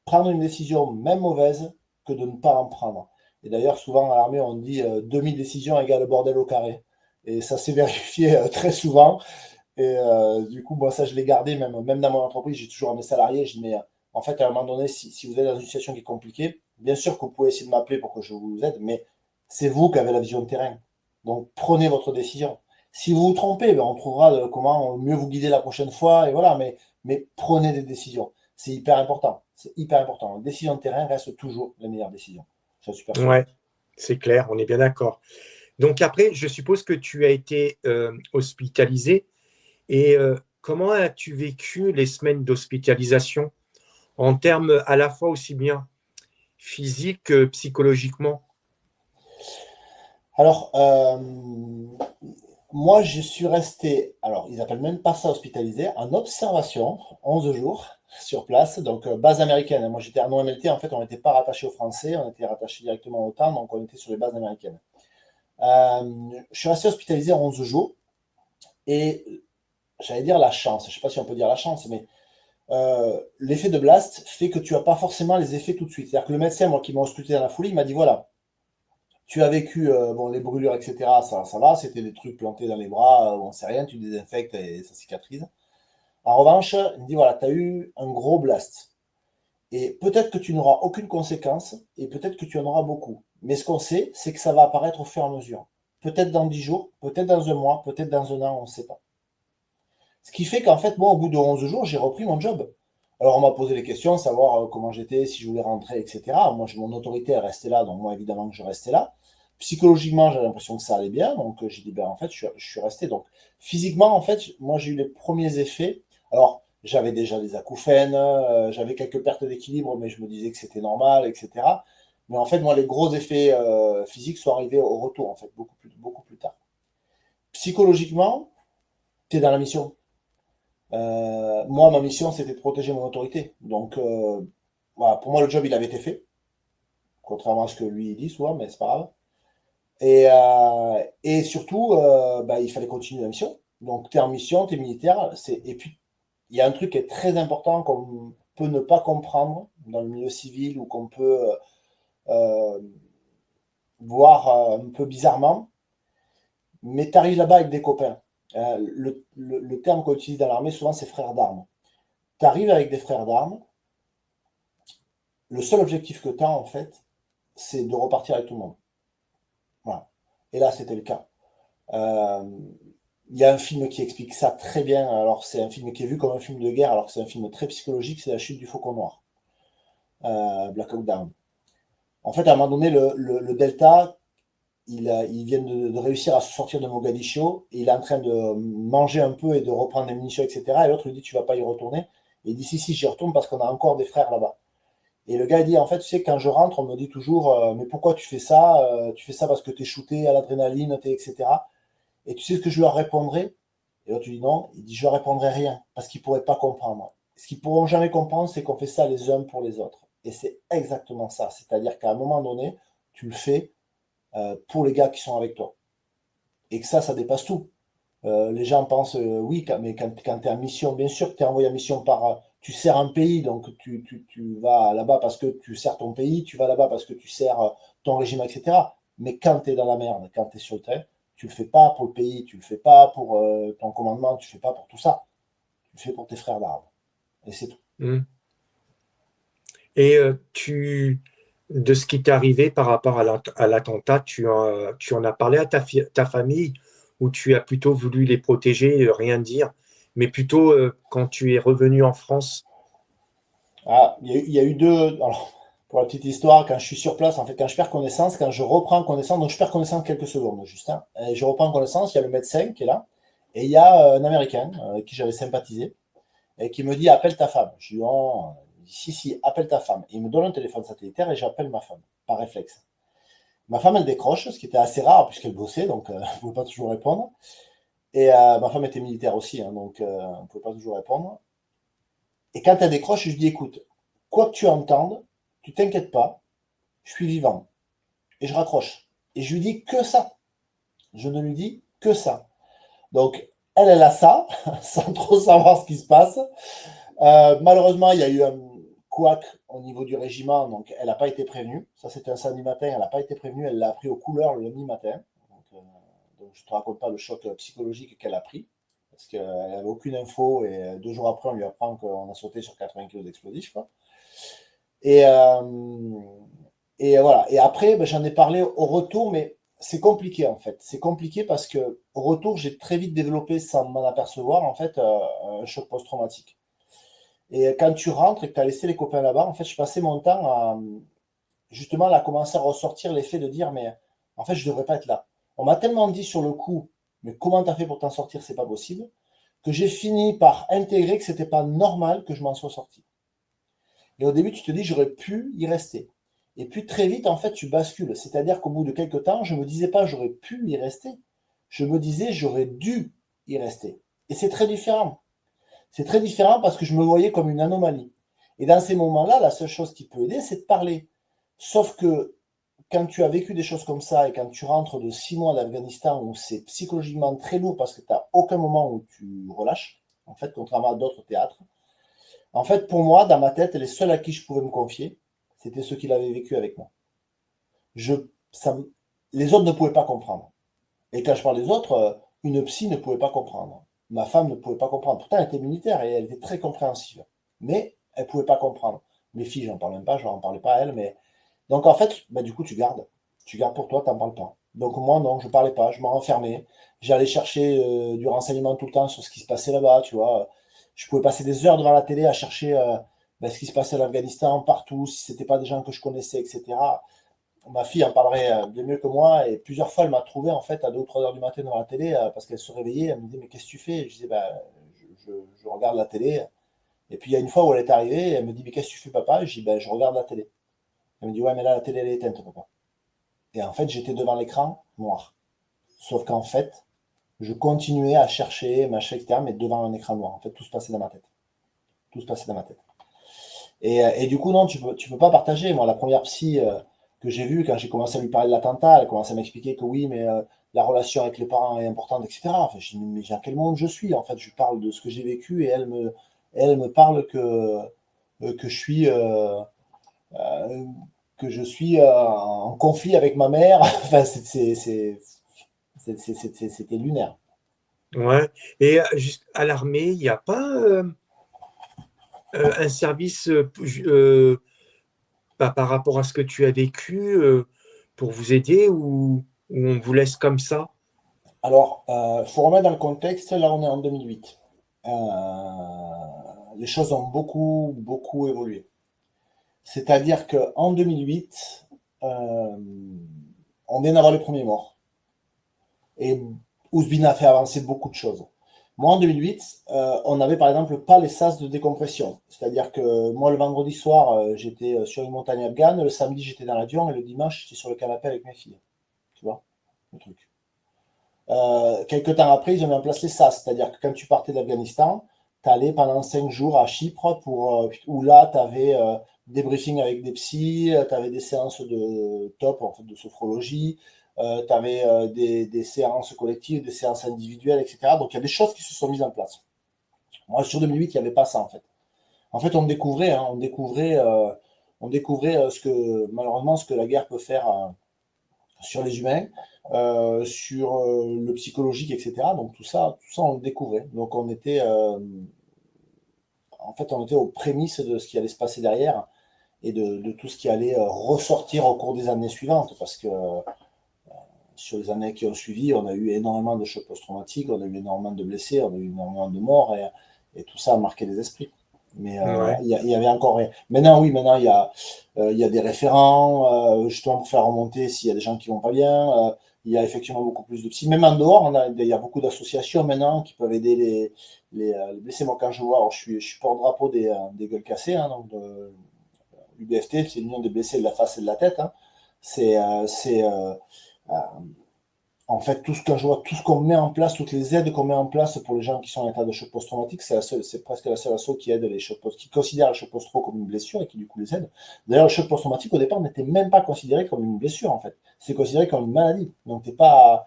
Speaker 2: prendre une décision, même mauvaise, que de ne pas en prendre. Et d'ailleurs, souvent, à l'armée, on dit demi-décision égale bordel au carré. Et ça s'est vérifié très souvent. Et du coup, moi, ça, je l'ai gardé, même dans mon entreprise, j'ai toujours mes salariés. Je dis, mais en fait, à un moment donné, si vous êtes dans une situation qui est compliquée, bien sûr que vous pouvez essayer de m'appeler pour que je vous aide, mais c'est vous qui avez la vision de terrain. Donc, prenez votre décision. Si vous vous trompez, on trouvera comment mieux vous guider la prochaine fois. Et voilà, mais prenez des décisions. C'est hyper important. C'est hyper important. La décision de terrain reste toujours la meilleure décision. Je suis persuadé.
Speaker 1: Ouais, c'est clair, on est bien d'accord. Donc après, je suppose que tu as été hospitalisé. Et comment as-tu vécu les semaines d'hospitalisation en termes à la fois aussi bien physiques que psychologiquement?
Speaker 2: Alors, moi, je suis resté, alors ils appellent même pas ça hospitalisé, en observation, 11 jours sur place, donc base américaine. Moi, j'étais en OMLT, en fait, on n'était pas rattaché aux Français, on était rattaché directement au OTAN, donc on était sur les bases américaines. Je suis resté hospitalisé 11 jours, et j'allais dire la chance, je ne sais pas si on peut dire la chance, mais l'effet de blast fait que tu n'as pas forcément les effets tout de suite. C'est-à-dire que le médecin, moi, qui m'a ausculté dans la foulée, il m'a dit, voilà, tu as vécu les brûlures, etc. Ça va, c'était des trucs plantés dans les bras, on ne sait rien, tu désinfectes et ça cicatrise. En revanche, il me dit voilà, tu as eu un gros blast. Et peut-être que tu n'auras aucune conséquence, et peut-être que tu en auras beaucoup. Mais ce qu'on sait, c'est que ça va apparaître au fur et à mesure. Peut-être dans 10 jours, peut-être dans un mois, peut-être dans un an, on ne sait pas. Ce qui fait qu'en fait, moi, au bout de 11 jours, j'ai repris mon job. Alors, on m'a posé les questions, savoir comment j'étais, si je voulais rentrer, etc. Moi, mon autorité est restée là, donc moi, évidemment, que je restais là. Psychologiquement, j'avais l'impression que ça allait bien, donc j'ai dit, en fait, je suis resté. Donc, physiquement, en fait, moi, j'ai eu les premiers effets. Alors, j'avais déjà des acouphènes, j'avais quelques pertes d'équilibre, mais je me disais que c'était normal, etc. Mais en fait, moi, les gros effets physiques sont arrivés au retour, en fait, beaucoup plus tard. Psychologiquement, tu es dans la mission. Moi, ma mission, c'était de protéger mon autorité. Donc, voilà, pour moi, le job, il avait été fait, contrairement à ce que lui il dit souvent, mais c'est pas grave. Et surtout, il fallait continuer la mission. Donc, tu es en mission, tu es militaire, et puis il y a un truc qui est très important qu'on peut ne pas comprendre dans le milieu civil ou qu'on peut euh, voir un peu bizarrement, mais tu arrives là-bas avec des copains. Le terme qu'on utilise dans l'armée, souvent, c'est frères d'armes. Tu arrives avec des frères d'armes, le seul objectif que tu as, en fait, c'est de repartir avec tout le monde. Voilà. Et là, c'était le cas. Euh, Il y a un film qui explique ça très bien. Alors, c'est un film qui est vu comme un film de guerre, alors que c'est un film très psychologique, c'est La chute du Faucon Noir, Black Hawk Down. En fait, à un moment donné, le Delta, il vient de réussir à se sortir de Mogadiscio, et il est en train de manger un peu et de reprendre des munitions, etc. Et l'autre lui dit, tu vas pas y retourner. Et il dit, si, j'y retourne parce qu'on a encore des frères là-bas. Et le gars, il dit, en fait, tu sais, quand je rentre, on me dit toujours, mais pourquoi tu fais ça? Tu fais ça parce que tu es shooté à l'adrénaline, etc. Et tu sais ce que je leur répondrai? Et là, tu dis non. Il dit, je leur répondrai rien, parce qu'ils ne pourraient pas comprendre. Ce qu'ils ne pourront jamais comprendre, c'est qu'on fait ça les uns pour les autres. Et c'est exactement ça. C'est-à-dire qu'à un moment donné, tu le fais pour les gars qui sont avec toi. Et que ça dépasse tout. Les gens pensent, oui, mais quand tu es en mission, bien sûr que tu es envoyé en mission par... tu sers un pays, donc tu vas là-bas parce que tu sers ton pays, tu vas là-bas parce que tu sers ton régime, etc. Mais quand tu es dans la merde, quand tu es sur le terrain, tu le fais pas pour le pays, tu le fais pas pour ton commandement, tu le fais pas pour tout ça. Tu le fais pour tes frères d'armes. Et c'est tout.
Speaker 1: Mmh. Et de ce qui t'est arrivé par rapport à l'attentat, tu en as parlé à ta famille ou tu as plutôt voulu les protéger, rien dire, mais plutôt quand tu es revenu en France?
Speaker 2: Ah, il y a eu deux. Alors, pour la petite histoire, quand je suis sur place, en fait, quand je perds connaissance, quand je reprends connaissance, donc je perds connaissance quelques secondes, Justin, et je reprends connaissance, il y a le médecin qui est là, et il y a un Américain avec qui j'avais sympathisé, et qui me dit appelle ta femme. Je lui dis oh, si, appelle ta femme. Et il me donne un téléphone satellitaire et j'appelle ma femme, par réflexe. Ma femme, elle décroche, ce qui était assez rare puisqu'elle bossait, donc elle ne pouvait pas toujours répondre. Et ma femme était militaire aussi, hein, donc elle ne pouvait pas toujours répondre. Et quand elle décroche, je lui dis écoute, quoi que tu entendes, tu t'inquiètes pas, je suis vivant. Et je raccroche. Et je lui dis que ça. Je ne lui dis que ça. Donc, elle a ça, sans trop savoir ce qui se passe. Malheureusement, il y a eu un couac au niveau du régiment, donc elle n'a pas été prévenue. Ça, c'était un samedi matin, elle n'a pas été prévenue, elle l'a appris aux couleurs le lundi matin. Donc je ne te raconte pas le choc psychologique qu'elle a pris, parce qu'elle n'avait aucune info, et 2 jours après, on lui apprend qu'on a sauté sur 80 kg d'explosifs. Et, euh, et voilà. Et après, ben, j'en ai parlé au retour, mais c'est compliqué en fait. C'est compliqué parce que au retour, j'ai très vite développé, sans m'en apercevoir, en fait, un choc post-traumatique. Et quand tu rentres et que tu as laissé les copains là-bas, en fait, je passais mon temps à justement à commencer à ressortir l'effet de dire, mais en fait, je ne devrais pas être là. On m'a tellement dit sur le coup, mais comment tu as fait pour t'en sortir, c'est pas possible, que j'ai fini par intégrer que c'était pas normal que je m'en sois sorti. Et au début, tu te dis, j'aurais pu y rester. Et puis très vite, en fait, tu bascules. C'est-à-dire qu'au bout de quelques temps, je ne me disais pas, j'aurais pu y rester. Je me disais, j'aurais dû y rester. Et c'est très différent. C'est très différent parce que je me voyais comme une anomalie. Et dans ces moments-là, la seule chose qui peut aider, c'est de parler. Sauf que quand tu as vécu des choses comme ça et quand tu rentres de 6 mois d'Afghanistan où c'est psychologiquement très lourd parce que tu n'as aucun moment où tu relâches, en fait, contrairement à d'autres théâtres, en fait, pour moi, dans ma tête, les seuls à qui je pouvais me confier, c'était ceux qui l'avaient vécu avec moi. Je, ça, les autres ne pouvaient pas comprendre. Et quand je parle des autres, une psy ne pouvait pas comprendre. Ma femme ne pouvait pas comprendre. Pourtant, elle était militaire et elle était très compréhensive. Mais elle ne pouvait pas comprendre. Mes filles, j'en parle même pas, je n'en parlais pas à elles. Mais... Donc, en fait, bah, du coup, tu gardes. Tu gardes pour toi, tu n'en parles pas. Donc, moi, non, je ne parlais pas, je me renfermais. J'allais chercher du renseignement tout le temps sur ce qui se passait là-bas, tu vois. Je pouvais passer des heures devant la télé à chercher bah, ce qui se passait en Afghanistan, partout, si ce n'était pas des gens que je connaissais, etc. Ma fille en parlerait bien mieux que moi, et plusieurs fois elle m'a trouvé en fait à 2 ou 3 heures du matin devant la télé parce qu'elle se réveillait, elle me dit mais qu'est-ce que tu fais? Je disais bah, je regarde la télé. Et puis il y a une fois où elle est arrivée, elle me dit mais qu'est-ce que tu fais papa? Je dis bah, je regarde la télé. Elle me dit ouais mais là la télé elle est éteinte papa. Et en fait j'étais devant l'écran noir. Sauf qu'en fait je continuais à chercher machin etc. mais devant un écran noir. En fait tout se passait dans ma tête. Tout se passait dans ma tête. Et du coup, non, tu peux pas partager. Moi, la première psy que j'ai vue, quand j'ai commencé à lui parler de l'attentat, elle commençait à m'expliquer que oui, mais la relation avec les parents est importante, etc. Enfin, je dis, mais dans quel monde je suis? En fait, je lui parle de ce que j'ai vécu et elle me, et elle me parle que je suis en conflit avec ma mère. Enfin, c'était lunaire.
Speaker 1: Ouais. Et juste à l'armée, il n'y a pas un service par rapport à ce que tu as vécu pour vous aider ou on vous laisse comme ça?
Speaker 2: Alors, il faut remettre dans le contexte, là on est en 2008. Les choses ont beaucoup, beaucoup évolué. C'est-à-dire qu'en 2008, on vient d'avoir les premiers morts. Et Ouzbine a fait avancer beaucoup de choses. Moi, en 2008, on n'avait par exemple pas les sas de décompression. C'est-à-dire que moi, le vendredi soir, j'étais sur une montagne afghane, le samedi, j'étais dans l'avion, et le dimanche, j'étais sur le canapé avec mes filles. Tu vois, le truc. Quelques temps après, ils ont mis en place les SAS, c'est-à-dire que quand tu partais d'Afghanistan, tu allais pendant 5 jours à Chypre, où là, tu avais des briefings avec des psys, tu avais des séances de top, en fait, de sophrologie, tu avais des séances collectives, des séances individuelles, etc. Donc, il y a des choses qui se sont mises en place. Moi, sur 2008, il n'y avait pas ça, en fait. En fait, on découvrait malheureusement, ce que la guerre peut faire sur les humains, sur le psychologique, etc. Donc tout ça, on le découvrait. Donc on était aux prémices de ce qui allait se passer derrière et de tout ce qui allait ressortir au cours des années suivantes, parce que sur les années qui ont suivi, on a eu énormément de chocs post-traumatiques, on a eu énormément de blessés, on a eu énormément de morts, et tout ça a marqué les esprits. Mais
Speaker 1: Ouais.
Speaker 2: il y avait encore rien. Maintenant, oui, il y a des référents, justement pour faire remonter s'il y a des gens qui vont pas bien. Il y a effectivement beaucoup plus de psy. Même en dehors, il y a beaucoup d'associations maintenant qui peuvent aider les blessés. Moi, quand je vois, alors, je suis porte-drapeau des gueules cassées, hein, donc l'UBFT, c'est l'Union des blessés de la face et de la tête. Hein. Euh, En fait, tout ce qu'on met en place, toutes les aides qu'on met en place pour les gens qui sont en état de choc post-traumatique, c'est presque la seule asso qui aide les chocs qui considère le choc post-trau comme une blessure et qui du coup les aide. D'ailleurs, le choc post-traumatique au départ n'était même pas considéré comme une blessure en fait. C'est considéré comme une maladie. Donc t'es pas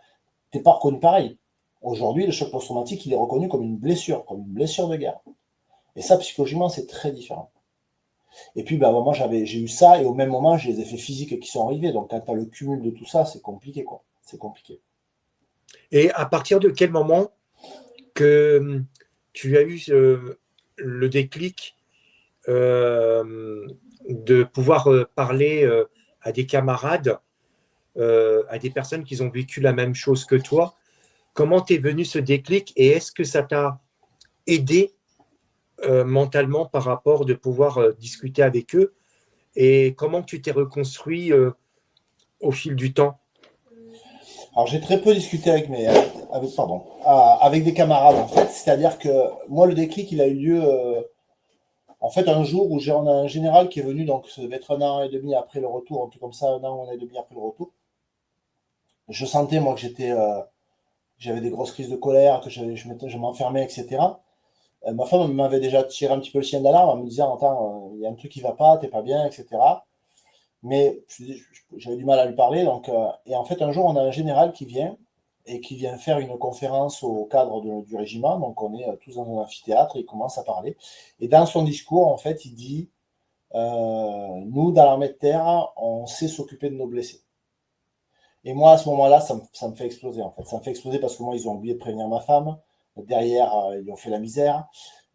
Speaker 2: reconnu pareil. Aujourd'hui, le choc post-traumatique, il est reconnu comme une blessure de guerre. Et ça, psychologiquement, c'est très différent. Et puis, moi, j'ai eu ça, et au même moment, j'ai les effets physiques qui sont arrivés. Donc, quand tu as le cumul de tout ça, c'est compliqué, quoi. C'est compliqué.
Speaker 1: Et à partir de quel moment que tu as eu le déclic de pouvoir parler à des camarades, à des personnes qui ont vécu la même chose que toi? Comment t'es venu ce déclic et est-ce que ça t'a aidé mentalement par rapport de pouvoir discuter avec eux et comment tu t'es reconstruit au fil du temps?
Speaker 2: Alors j'ai très peu discuté avec des camarades en fait. C'est-à-dire que moi le déclic il a eu lieu en fait un jour où on a un général qui est venu, donc ça devait être un an et demi après le retour, un truc comme ça, un an ou un an et demi après le retour. Je sentais moi que j'avais des grosses crises de colère, que je m'enfermais, etc. Ma femme m'avait déjà tiré un petit peu le chien d'alarme en me disant attends, il y a un truc qui va pas, t'es pas bien, etc. Mais j'avais du mal à lui parler. Donc, et en fait, un jour, on a un général qui vient et qui vient faire une conférence au cadre du régiment. Donc, on est tous dans un amphithéâtre et il commence à parler. Et dans son discours, en fait, il dit nous, dans l'armée de terre, on sait s'occuper de nos blessés. Et moi, à ce moment-là, ça me fait exploser, en fait. Ça me fait exploser parce que moi, ils ont oublié de prévenir ma femme. Derrière, ils ont fait la misère.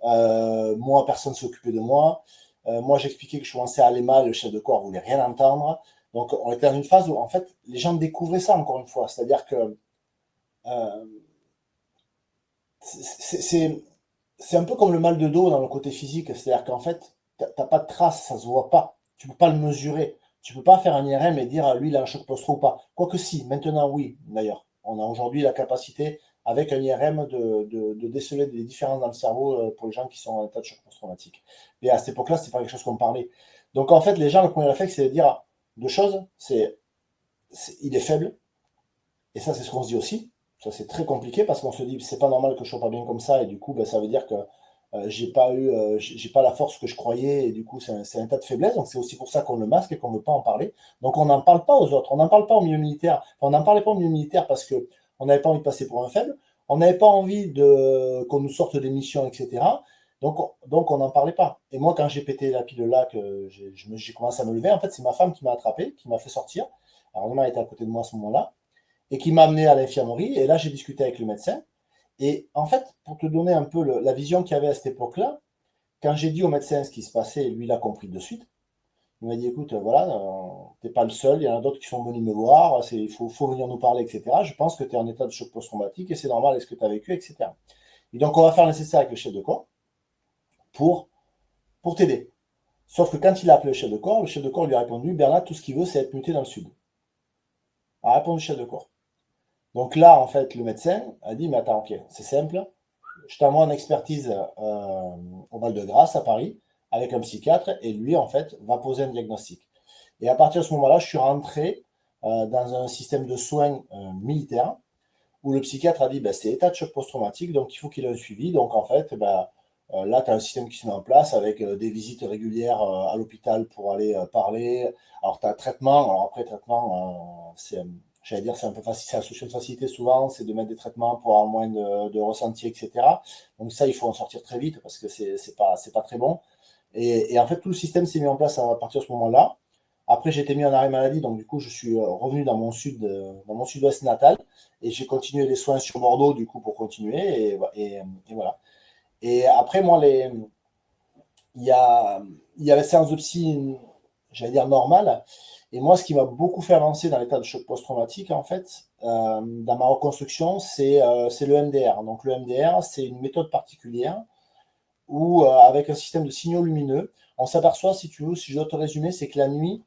Speaker 2: Moi, personne ne s'est occupé de moi. Moi, j'expliquais que je commençais à aller mal, le chef de corps ne voulait rien entendre. Donc, on était dans une phase où, en fait, les gens découvraient ça, encore une fois. C'est-à-dire que euh, c'est un peu comme le mal de dos dans le côté physique. C'est-à-dire qu'en fait, tu n'as pas de trace, ça ne se voit pas. Tu ne peux pas le mesurer. Tu ne peux pas faire un IRM et dire, lui, il a un choc post-trau ou pas. Quoique si, maintenant, oui, d'ailleurs. On a aujourd'hui la capacité, avec un IRM, de déceler des différences dans le cerveau pour les gens qui sont en état de choc post-traumatique. Et à cette époque-là, ce n'est pas quelque chose qu'on parlait. Donc, en fait, les gens, le premier réflexe, c'est de dire deux choses. Il est faible. Et ça, c'est ce qu'on se dit aussi. Ça, c'est très compliqué parce qu'on se dit, c'est pas normal que je sois pas bien comme ça. Et du coup, ça veut dire que j'ai pas la force que je croyais. Et du coup, c'est un tas de faiblesse. Donc, c'est aussi pour ça qu'on le masque et qu'on ne veut pas en parler. Donc, on n'en parle pas aux autres. On n'en parle pas au milieu militaire. Enfin, on n'en parlait pas au milieu militaire parce qu'on n'avait pas envie de passer pour un faible. On n'avait pas envie qu'on nous sorte des missions, etc. Donc on n'en parlait pas. Et moi, quand j'ai pété la pile là, que j'ai commencé à me lever, en fait, c'est ma femme qui m'a attrapé, qui m'a fait sortir. Alors, maman était à côté de moi à ce moment-là, et qui m'a amené à l'infirmerie. Et là, j'ai discuté avec le médecin. Et en fait, pour te donner un peu la vision qu'il y avait à cette époque-là, quand j'ai dit au médecin ce qui se passait, lui, il a compris de suite. Il m'a dit, écoute, voilà, t'es pas le seul, il y en a d'autres qui sont venus me voir, il faut venir nous parler, etc. Je pense que tu es en état de choc post-traumatique et c'est normal, est-ce que tu as vécu, etc. Et donc, on va faire le nécessaire avec le chef de corps pour t'aider. Sauf que quand il a appelé le chef de corps lui a répondu, Bernard, tout ce qu'il veut, c'est être muté dans le sud. A répondu le chef de corps. Donc là, en fait, le médecin a dit, mais attends, ok, c'est simple, je t'envoie en expertise au Val-de-Grâce, à Paris, avec un psychiatre, et lui, en fait, va poser un diagnostic. Et à partir de ce moment-là, je suis rentré dans un système de soins militaire, où le psychiatre a dit, ben, c'est état de choc post-traumatique, donc il faut qu'il ait un suivi. Donc, en fait, là, tu as un système qui se met en place avec des visites régulières à l'hôpital pour aller parler. Alors, tu as un traitement. Alors, après, traitement, j'allais dire, c'est un peu facile, c'est la solution de facilité souvent, c'est de mettre des traitements pour avoir moins de ressenti, etc. Donc, ça, il faut en sortir très vite parce que c'est pas très bon. Et en fait, tout le système s'est mis en place à partir de ce moment-là. Après, j'ai été mis en arrêt maladie, donc du coup, je suis revenu dans mon sud-ouest natal et j'ai continué les soins sur Bordeaux, du coup, pour continuer. Et voilà. Et après, moi, il y a la séance de psy, j'allais dire normale. Et moi, ce qui m'a beaucoup fait avancer dans l'état de choc post-traumatique, en fait, dans ma reconstruction, c'est le MDR. Donc, le MDR, c'est une méthode particulière où, avec un système de signaux lumineux, on s'aperçoit, si tu veux, si je dois te résumer, c'est que la nuit,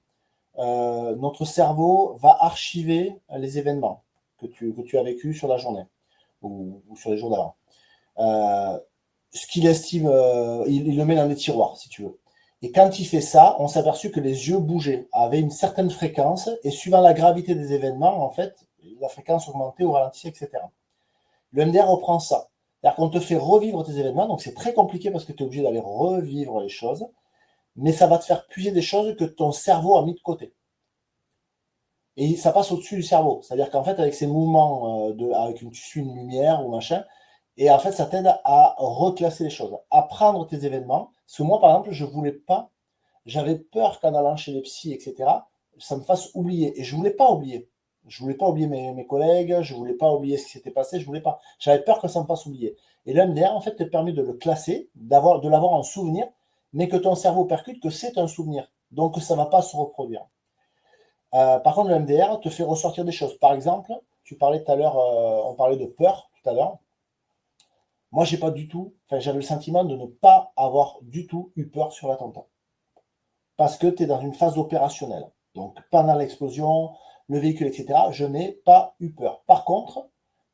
Speaker 2: notre cerveau va archiver les événements que tu as vécu sur la journée ou sur les jours d'avant. Ce qu'il estime, il le met dans des tiroirs, si tu veux. Et quand il fait ça, on s'est aperçu que les yeux bougeaient, avaient une certaine fréquence, et suivant la gravité des événements, en fait, la fréquence augmentait ou ralentissait, etc. Le MDR reprend ça. C'est-à-dire qu'on te fait revivre tes événements, donc c'est très compliqué parce que tu es obligé d'aller revivre les choses, mais ça va te faire puiser des choses que ton cerveau a mis de côté. Et ça passe au-dessus du cerveau. C'est-à-dire qu'en fait, avec ces mouvements, tu suis une lumière ou machin, et en fait, ça t'aide à reclasser les choses, à prendre tes événements. Parce que moi, par exemple, je ne voulais pas, j'avais peur qu'en allant chez les psys, etc., ça me fasse oublier. Et je ne voulais pas oublier. Je ne voulais pas oublier mes collègues, je ne voulais pas oublier ce qui s'était passé, je voulais pas. J'avais peur que ça me fasse oublier. Et le MDR, en fait, te permet de le classer, de l'avoir en souvenir, mais que ton cerveau percute que c'est un souvenir. Donc, ça ne va pas se reproduire. Par contre, le MDR te fait ressortir des choses. Par exemple, tu parlais tout à l'heure, on parlait de peur tout à l'heure. Moi, j'avais le sentiment de ne pas avoir du tout eu peur sur l'attentat. Parce que tu es dans une phase opérationnelle. Donc, pendant l'explosion, le véhicule, etc., je n'ai pas eu peur. Par contre,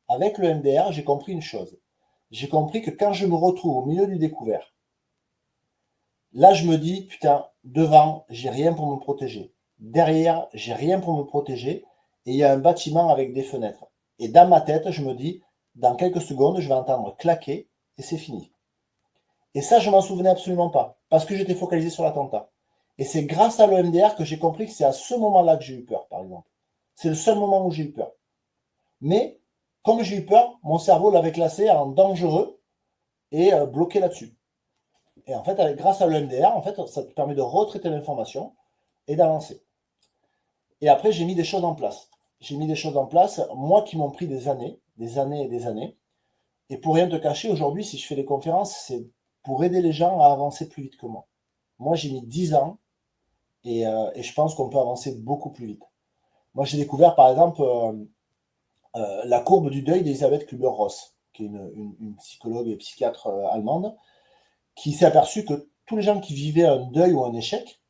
Speaker 2: avec le MDR, j'ai compris une chose. J'ai compris que quand je me retrouve au milieu du découvert, là, je me dis, putain, devant, j'ai rien pour me protéger. Derrière, j'ai rien pour me protéger. Et il y a un bâtiment avec des fenêtres. Et dans ma tête, je me dis, dans quelques secondes, je vais entendre claquer et c'est fini. Et ça, je m'en souvenais absolument pas, parce que j'étais focalisé sur l'attentat. Et c'est grâce à l'EMDR que j'ai compris que c'est à ce moment-là que j'ai eu peur, par exemple. C'est le seul moment où j'ai eu peur. Mais, comme j'ai eu peur, mon cerveau l'avait classé en dangereux et bloqué là-dessus. Et en fait, grâce à l'EMDR, en fait, ça te permet de retraiter l'information et d'avancer. Et après, j'ai mis des choses en place. J'ai mis des choses en place, moi, qui m'ont pris des années et des années. Et pour rien te cacher, aujourd'hui, si je fais des conférences, c'est pour aider les gens à avancer plus vite que moi. Moi, j'ai mis 10 ans et je pense qu'on peut avancer beaucoup plus vite. Moi, j'ai découvert, par exemple, la courbe du deuil d'Elisabeth Kübler-Ross, qui est une psychologue et psychiatre allemande, qui s'est aperçue que tous les gens qui vivaient un deuil ou un échec,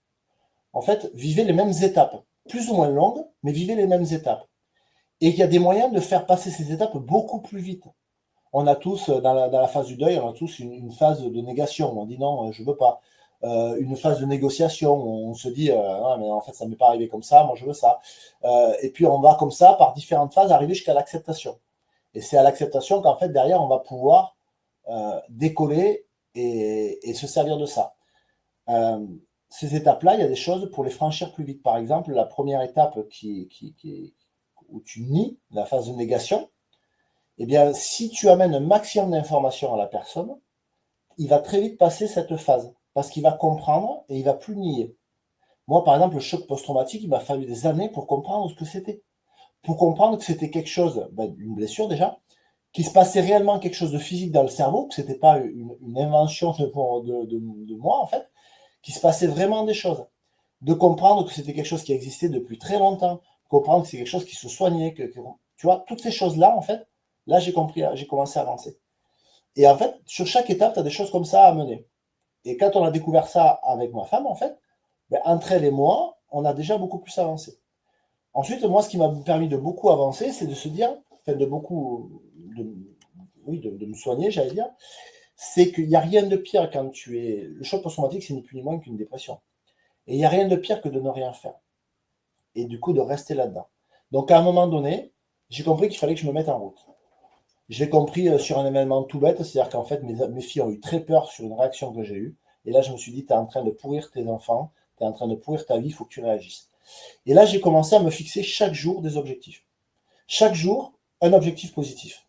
Speaker 2: en fait, vivaient les mêmes étapes, plus ou moins longues, mais vivaient les mêmes étapes. Et il y a des moyens de faire passer ces étapes beaucoup plus vite. On a tous, dans la phase du deuil, on a tous une phase de négation. On dit non, je ne veux pas. Une phase de négociation, on se dit, ah, mais en fait, ça ne m'est pas arrivé comme ça, moi je veux ça. Et puis on va comme ça, par différentes phases, arriver jusqu'à l'acceptation. Et c'est à l'acceptation qu'en fait, derrière, on va pouvoir décoller et se servir de ça. Ces étapes-là, il y a des choses pour les franchir plus vite. Par exemple, la première étape où tu nies la phase de négation, eh bien, si tu amènes un maximum d'informations à la personne, il va très vite passer cette phase parce qu'il va comprendre et il va plus nier. Moi, par exemple, le choc post-traumatique, il m'a fallu des années pour comprendre ce que c'était. Pour comprendre que c'était quelque chose, une blessure déjà, qu'il se passait réellement quelque chose de physique dans le cerveau, que ce n'était pas une invention de moi, en fait, qu'il se passait vraiment des choses. De comprendre que c'était quelque chose qui existait depuis très longtemps, comprendre que c'est quelque chose qui se soignait, tu vois, toutes ces choses-là, en fait, là, j'ai compris, j'ai commencé à avancer. Et en fait, sur chaque étape, tu as des choses comme ça à mener. Et quand on a découvert ça avec ma femme, en fait, entre elle et moi, on a déjà beaucoup plus avancé. Ensuite, moi, ce qui m'a permis de beaucoup avancer, c'est de se dire, enfin, de me soigner, j'allais dire, c'est qu'il n'y a rien de pire quand tu es. Le choc post-traumatique, c'est ni plus ni moins qu'une dépression. Et il n'y a rien de pire que de ne rien faire. Et du coup, de rester là-dedans. Donc, à un moment donné, j'ai compris qu'il fallait que je me mette en route. J'ai compris sur un événement tout bête, c'est-à-dire qu'en fait, mes filles ont eu très peur sur une réaction que j'ai eue. Et là, je me suis dit, tu es en train de pourrir tes enfants, tu es en train de pourrir ta vie, il faut que tu réagisses. Et là, j'ai commencé à me fixer chaque jour des objectifs. Chaque jour, un objectif positif.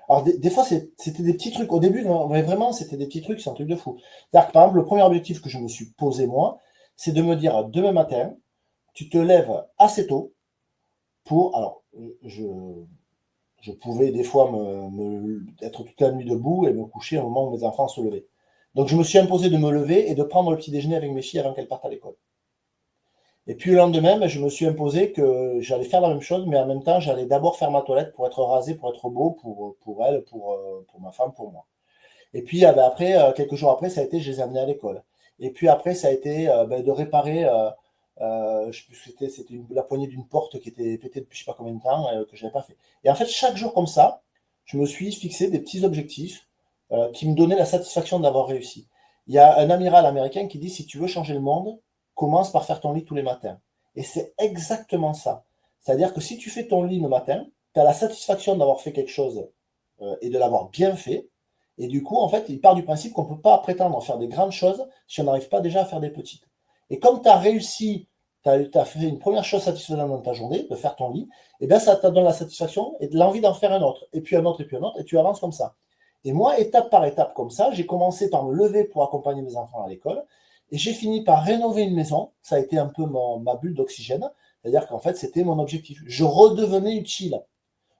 Speaker 2: Alors, des fois, c'était des petits trucs. Au début, vraiment, c'était des petits trucs, c'est un truc de fou. C'est-à-dire que, par exemple, le premier objectif que je me suis posé, moi, c'est de me dire, demain matin, tu te lèves assez tôt pour. Alors, je pouvais des fois être toute la nuit debout et me coucher au moment où mes enfants se levaient. Donc, je me suis imposé de me lever et de prendre le petit déjeuner avec mes filles avant qu'elles partent à l'école. Et puis le lendemain, je me suis imposé que j'allais faire la même chose, mais en même temps, j'allais d'abord faire ma toilette pour être rasé, pour être beau, pour elle, pour ma femme, pour moi. Et puis après, quelques jours après, ça a été, je les ai amenés à l'école. Et puis après, ça a été de réparer, je sais plus, c'était la poignée d'une porte qui était pétée depuis je ne sais pas combien de temps, que je n'avais pas fait. Et en fait, chaque jour comme ça, je me suis fixé des petits objectifs qui me donnaient la satisfaction d'avoir réussi. Il y a un amiral américain qui dit, si tu veux changer le monde, commence par faire ton lit tous les matins. Et c'est exactement ça. C'est-à-dire que si tu fais ton lit le matin, tu as la satisfaction d'avoir fait quelque chose et de l'avoir bien fait. Et du coup, en fait, il part du principe qu'on ne peut pas prétendre à faire des grandes choses si on n'arrive pas déjà à faire des petites. Et comme tu as réussi, tu as fait une première chose satisfaisante dans ta journée, de faire ton lit, et bien ça te donne la satisfaction et de l'envie d'en faire un autre, et puis un autre, et puis un autre, et tu avances comme ça. Et moi, étape par étape comme ça, j'ai commencé par me lever pour accompagner mes enfants à l'école, et j'ai fini par rénover une maison. Ça a été un peu ma bulle d'oxygène, c'est-à-dire qu'en fait, c'était mon objectif. Je redevenais utile.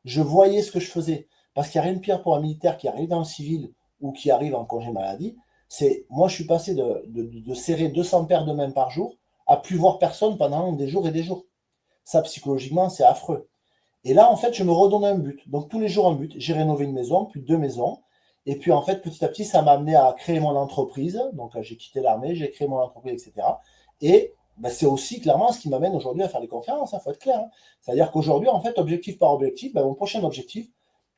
Speaker 2: Je voyais ce que je faisais. Parce qu'il n'y a rien de pire pour un militaire qui arrive dans le civil ou qui arrive en congé maladie. C'est moi, je suis passé de serrer 200 paires de mains par jour à plus voir personne pendant des jours et des jours. Ça, psychologiquement, c'est affreux. Et là, en fait, je me redonnais un but. Donc, tous les jours, un but. J'ai rénové une maison, puis deux maisons. Et puis, en fait, petit à petit, ça m'a amené à créer mon entreprise. Donc, j'ai quitté l'armée, j'ai créé mon entreprise, etc. Et c'est aussi clairement ce qui m'amène aujourd'hui à faire des conférences, il faut être clair. Hein. C'est-à-dire qu'aujourd'hui, en fait, objectif par objectif, mon prochain objectif,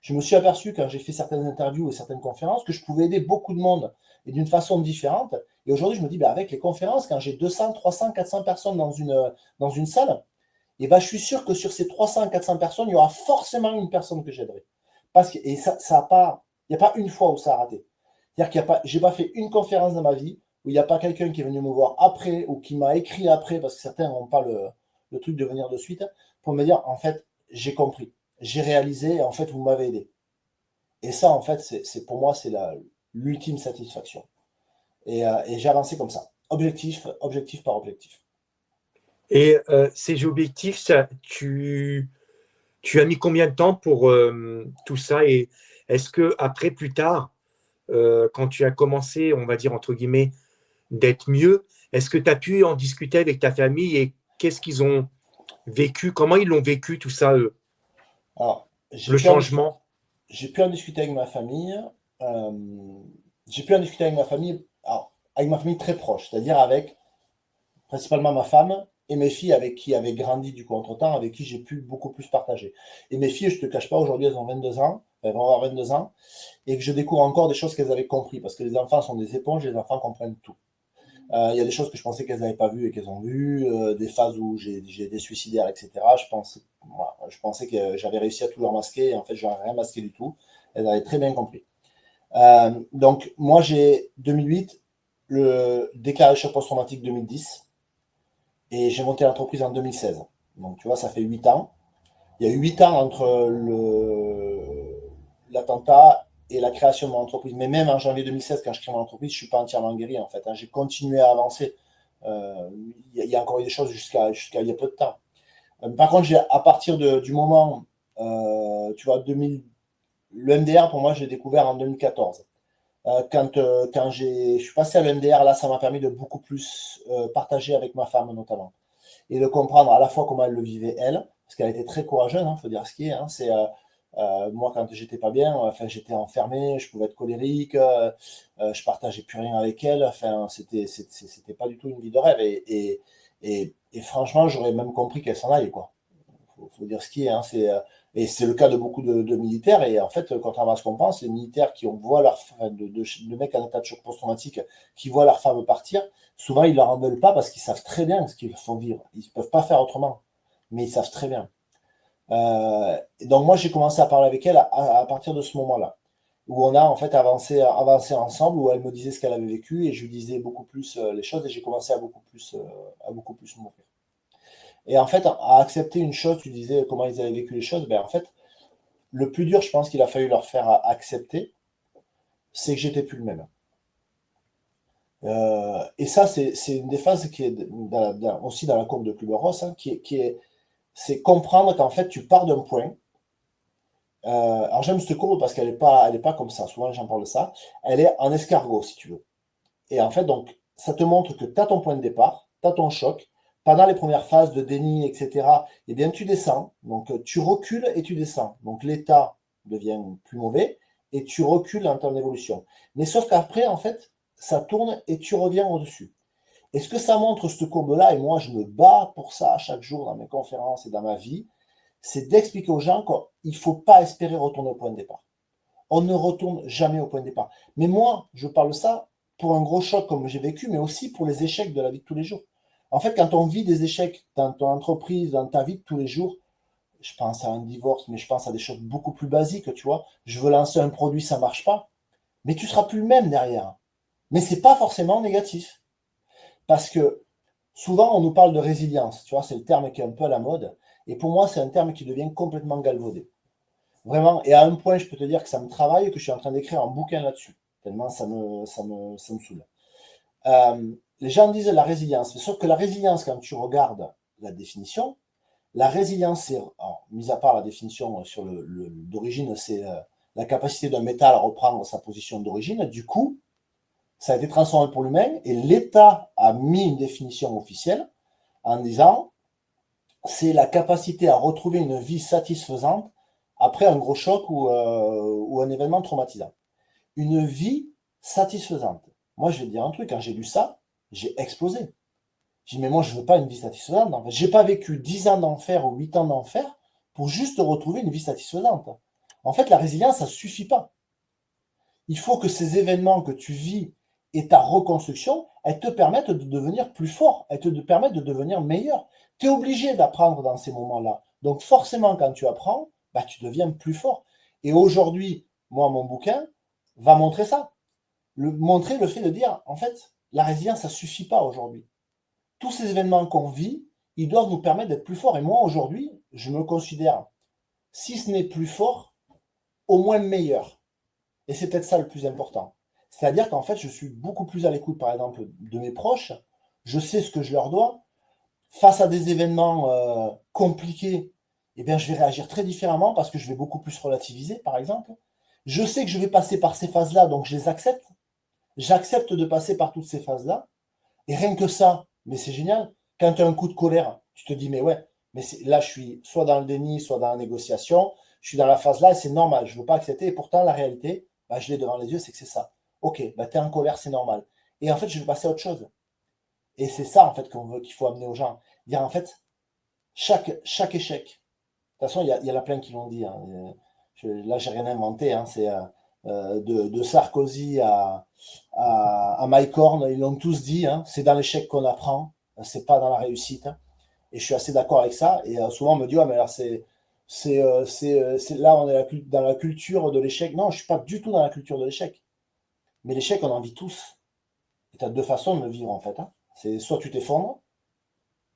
Speaker 2: je me suis aperçu quand j'ai fait certaines interviews et certaines conférences que je pouvais aider beaucoup de monde et d'une façon différente. Et aujourd'hui, je me dis, avec les conférences, quand j'ai 200, 300, 400 personnes dans une salle, et je suis sûr que sur ces 300, 400 personnes, il y aura forcément une personne que j'aiderai. Et ça a pas, il n'y a pas une fois où ça a raté. C'est-à-dire qu'il y a pas, j'ai pas fait une conférence dans ma vie où il n'y a pas quelqu'un qui est venu me voir après ou qui m'a écrit après, parce que certains n'ont pas le truc de venir de suite, pour me dire, en fait, j'ai compris, j'ai réalisé, et en fait, vous m'avez aidé. Et ça, en fait, pour moi, c'est l'ultime satisfaction. Et j'ai avancé comme ça, objectif par objectif.
Speaker 1: Et ces objectifs, tu as mis combien de temps pour tout ça? Et est-ce que après, plus tard, quand tu as commencé, on va dire entre guillemets, d'être mieux, est-ce que tu as pu en discuter avec ta famille et qu'est-ce qu'ils ont vécu? Comment ils l'ont vécu tout ça, eux,
Speaker 2: Alors,
Speaker 1: le changement?
Speaker 2: j'ai pu en discuter avec ma famille. euh, j'ai pu en discuter avec ma famille, alors, avec ma famille très proche, c'est-à-dire avec principalement ma femme et mes filles avec qui avaient grandi du coup entre-temps, avec qui j'ai pu beaucoup plus partager. Et mes filles, je ne te cache pas, aujourd'hui, elles ont 22 ans, elles vont avoir 22 ans, et que je découvre encore des choses qu'elles avaient compris, parce que les enfants sont des éponges, les enfants comprennent tout. Il y a des choses que je pensais qu'elles n'avaient pas vues et qu'elles ont vues, des phases où j'ai été suicidaire, etc. Je pensais que j'avais réussi à tout leur masquer, et en fait, je n'avais rien masqué du tout. Elles avaient très bien compris. Donc, moi, j'ai 2008, le déclaré choc post-traumatique 2010, et j'ai monté l'entreprise en 2016. Donc, tu vois, ça fait 8 ans. Il y a eu 8 ans entre l'attentat et la création de mon entreprise. Mais même en janvier 2016, quand je crée mon entreprise, je ne suis pas entièrement guéri, en fait. J'ai continué à avancer. Il y a encore eu des choses jusqu'à il y a peu de temps. Par contre, à partir du moment, tu vois, le MDR, pour moi, j'ai découvert en 2014. Quand je suis passé à l'MDR, là, ça m'a permis de beaucoup plus partager avec ma femme, notamment. Et de comprendre à la fois comment elle le vivait, elle, parce qu'elle était très courageuse, il faut dire ce qui est. Moi, quand j'étais pas bien, j'étais enfermé, je pouvais être colérique, je partageais plus rien avec elle. C'était pas du tout une vie de rêve. Et franchement, j'aurais même compris qu'elle s'en aille, quoi. Faut dire ce qui est. Et c'est le cas de beaucoup de militaires. Et en fait, contrairement à ce qu'on pense, les militaires qui voient de mecs en état de choc post-traumatique, qui voient leur femme partir, souvent ils ne leur en veulent pas parce qu'ils savent très bien ce qu'ils font vivre. Ils ne peuvent pas faire autrement, mais ils savent très bien. Donc moi, j'ai commencé à parler avec elle à partir de ce moment-là, où on a en fait avancé ensemble, où elle me disait ce qu'elle avait vécu et je lui disais beaucoup plus les choses et j'ai commencé à beaucoup plus m'ouvrir. Et en fait, à accepter une chose, tu disais comment ils avaient vécu les choses, en fait, le plus dur, je pense qu'il a fallu leur faire accepter, c'est que j'étais plus le même. Et ça, c'est une des phases qui est aussi dans la courbe de Kübler-Ross, c'est comprendre qu'en fait, tu pars d'un point. Alors j'aime cette courbe parce qu'elle n'est pas comme ça. Souvent, les gens parlent de ça. Elle est en escargot, si tu veux. Et en fait, donc, ça te montre que tu as ton point de départ, tu as ton choc. Pendant les premières phases de déni, etc., eh bien, tu descends. Donc, tu recules et tu descends. Donc, l'état devient plus mauvais et tu recules en ton évolution. Mais sauf qu'après, en fait, ça tourne et tu reviens au-dessus. Et ce que ça montre, cette courbe-là, et moi, je me bats pour ça chaque jour dans mes conférences et dans ma vie, c'est d'expliquer aux gens qu'il ne faut pas espérer retourner au point de départ. On ne retourne jamais au point de départ. Mais moi, je parle de ça pour un gros choc comme j'ai vécu, mais aussi pour les échecs de la vie de tous les jours. En fait, quand on vit des échecs dans ton entreprise, dans ta vie de tous les jours, je pense à un divorce, mais je pense à des choses beaucoup plus basiques, tu vois. Je veux lancer un produit, ça ne marche pas. Mais tu ne seras plus le même derrière. Mais ce n'est pas forcément négatif. Parce que souvent, on nous parle de résilience. Tu vois, c'est le terme qui est un peu à la mode. Et pour moi, c'est un terme qui devient complètement galvaudé. Vraiment. Et à un point, je peux te dire que ça me travaille et que je suis en train d'écrire un bouquin là-dessus. Tellement ça me saoule. Les gens disent la résilience. Sauf que la résilience, quand tu regardes la définition, la résilience, c'est, mis à part la définition sur d'origine, c'est la capacité d'un métal à reprendre sa position d'origine. Du coup, ça a été transformé pour l'humain et l'État a mis une définition officielle en disant c'est la capacité à retrouver une vie satisfaisante après un gros choc ou un événement traumatisant. Une vie satisfaisante. Moi, je vais te dire un truc, quand j'ai lu ça, j'ai explosé. J'ai dit, mais moi, je ne veux pas une vie satisfaisante. En fait. Je n'ai pas vécu 10 ans d'enfer ou 8 ans d'enfer pour juste retrouver une vie satisfaisante. En fait, la résilience, ça ne suffit pas. Il faut que ces événements que tu vis et ta reconstruction, elles te permettent de devenir plus fort, elles te permettent de devenir meilleur. Tu es obligé d'apprendre dans ces moments-là. Donc forcément, quand tu apprends, tu deviens plus fort. Et aujourd'hui, moi, mon bouquin va montrer ça. Montrer le fait de dire, en fait, la résilience, ça ne suffit pas aujourd'hui. Tous ces événements qu'on vit, ils doivent nous permettre d'être plus forts. Et moi, aujourd'hui, je me considère, si ce n'est plus fort, au moins meilleur. Et c'est peut-être ça le plus important. C'est-à-dire qu'en fait, je suis beaucoup plus à l'écoute, par exemple, de mes proches. Je sais ce que je leur dois. Face à des événements compliqués, eh bien, je vais réagir très différemment parce que je vais beaucoup plus relativiser, par exemple. Je sais que je vais passer par ces phases-là, donc je les accepte. J'accepte de passer par toutes ces phases-là. Et rien que ça, mais c'est génial. Quand tu as un coup de colère, tu te dis, mais ouais, mais là, je suis soit dans le déni, soit dans la négociation. Je suis dans la phase-là et c'est normal. Je ne veux pas accepter. Et pourtant, la réalité, je l'ai devant les yeux, c'est que c'est ça. Ok, tu es en colère, c'est normal. Et en fait, je vais passer à autre chose. Et c'est ça, en fait, qu'il faut amener aux gens. Dire, en fait, chaque échec, de toute façon, il y en a plein qui l'ont dit. Hein. Là, j'ai rien inventé. Hein. C'est de Sarkozy à Mike Horn, ils l'ont tous dit. Hein. C'est dans l'échec qu'on apprend, c'est pas dans la réussite. Hein. Et je suis assez d'accord avec ça. Et souvent, on me dit, mais alors là, on est dans la culture de l'échec. Non, je suis pas du tout dans la culture de l'échec. Mais l'échec, on en vit tous. Et tu as deux façons de le vivre, en fait. Hein. C'est soit tu t'effondres,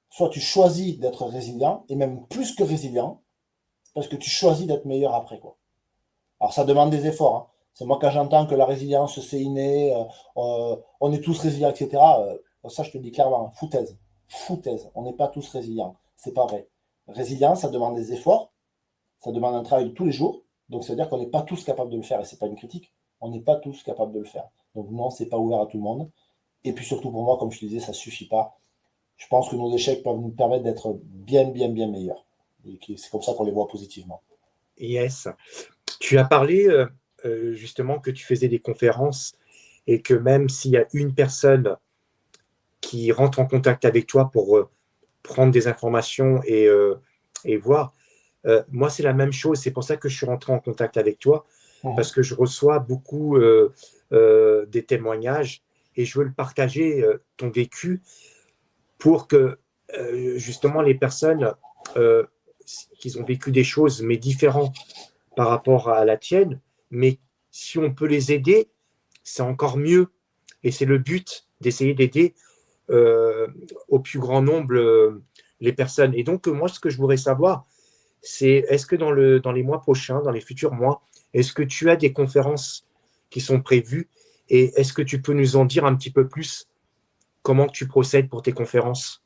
Speaker 2: soit tu choisis d'être résilient, et même plus que résilient, parce que tu choisis d'être meilleur après, quoi. Alors, ça demande des efforts. Hein. C'est moi quand j'entends que la résilience, c'est inné, on est tous résilients, etc. Ça, je te le dis clairement, foutaise. Foutaise. On n'est pas tous résilients. C'est pas vrai. Résilience, ça demande des efforts, ça demande un travail de tous les jours. Donc, ça veut dire qu'on n'est pas tous capables de le faire. Et c'est pas une critique. On n'est pas tous capables de le faire. Donc, non, c'est pas ouvert à tout le monde. Et puis surtout pour moi, comme je te disais, ça suffit pas. Je pense que nos échecs peuvent nous permettre d'être bien, bien, bien meilleurs. Et c'est comme ça qu'on les voit positivement.
Speaker 1: Yes. Tu as parlé justement que tu faisais des conférences et que même s'il y a une personne qui rentre en contact avec toi pour prendre des informations et voir, moi c'est la même chose. C'est pour ça que je suis rentré en contact avec toi, parce que je reçois beaucoup des témoignages et je veux le partager, ton vécu, pour que justement les personnes qui ont vécu des choses mais différentes par rapport à la tienne, mais si on peut les aider, c'est encore mieux. Et c'est le but d'essayer d'aider au plus grand nombre les personnes. Et donc, moi, ce que je voudrais savoir, c'est est-ce que dans les mois prochains, dans les futurs mois, est-ce que tu as des conférences qui sont prévues et est-ce que tu peux nous en dire un petit peu plus comment tu procèdes pour tes conférences?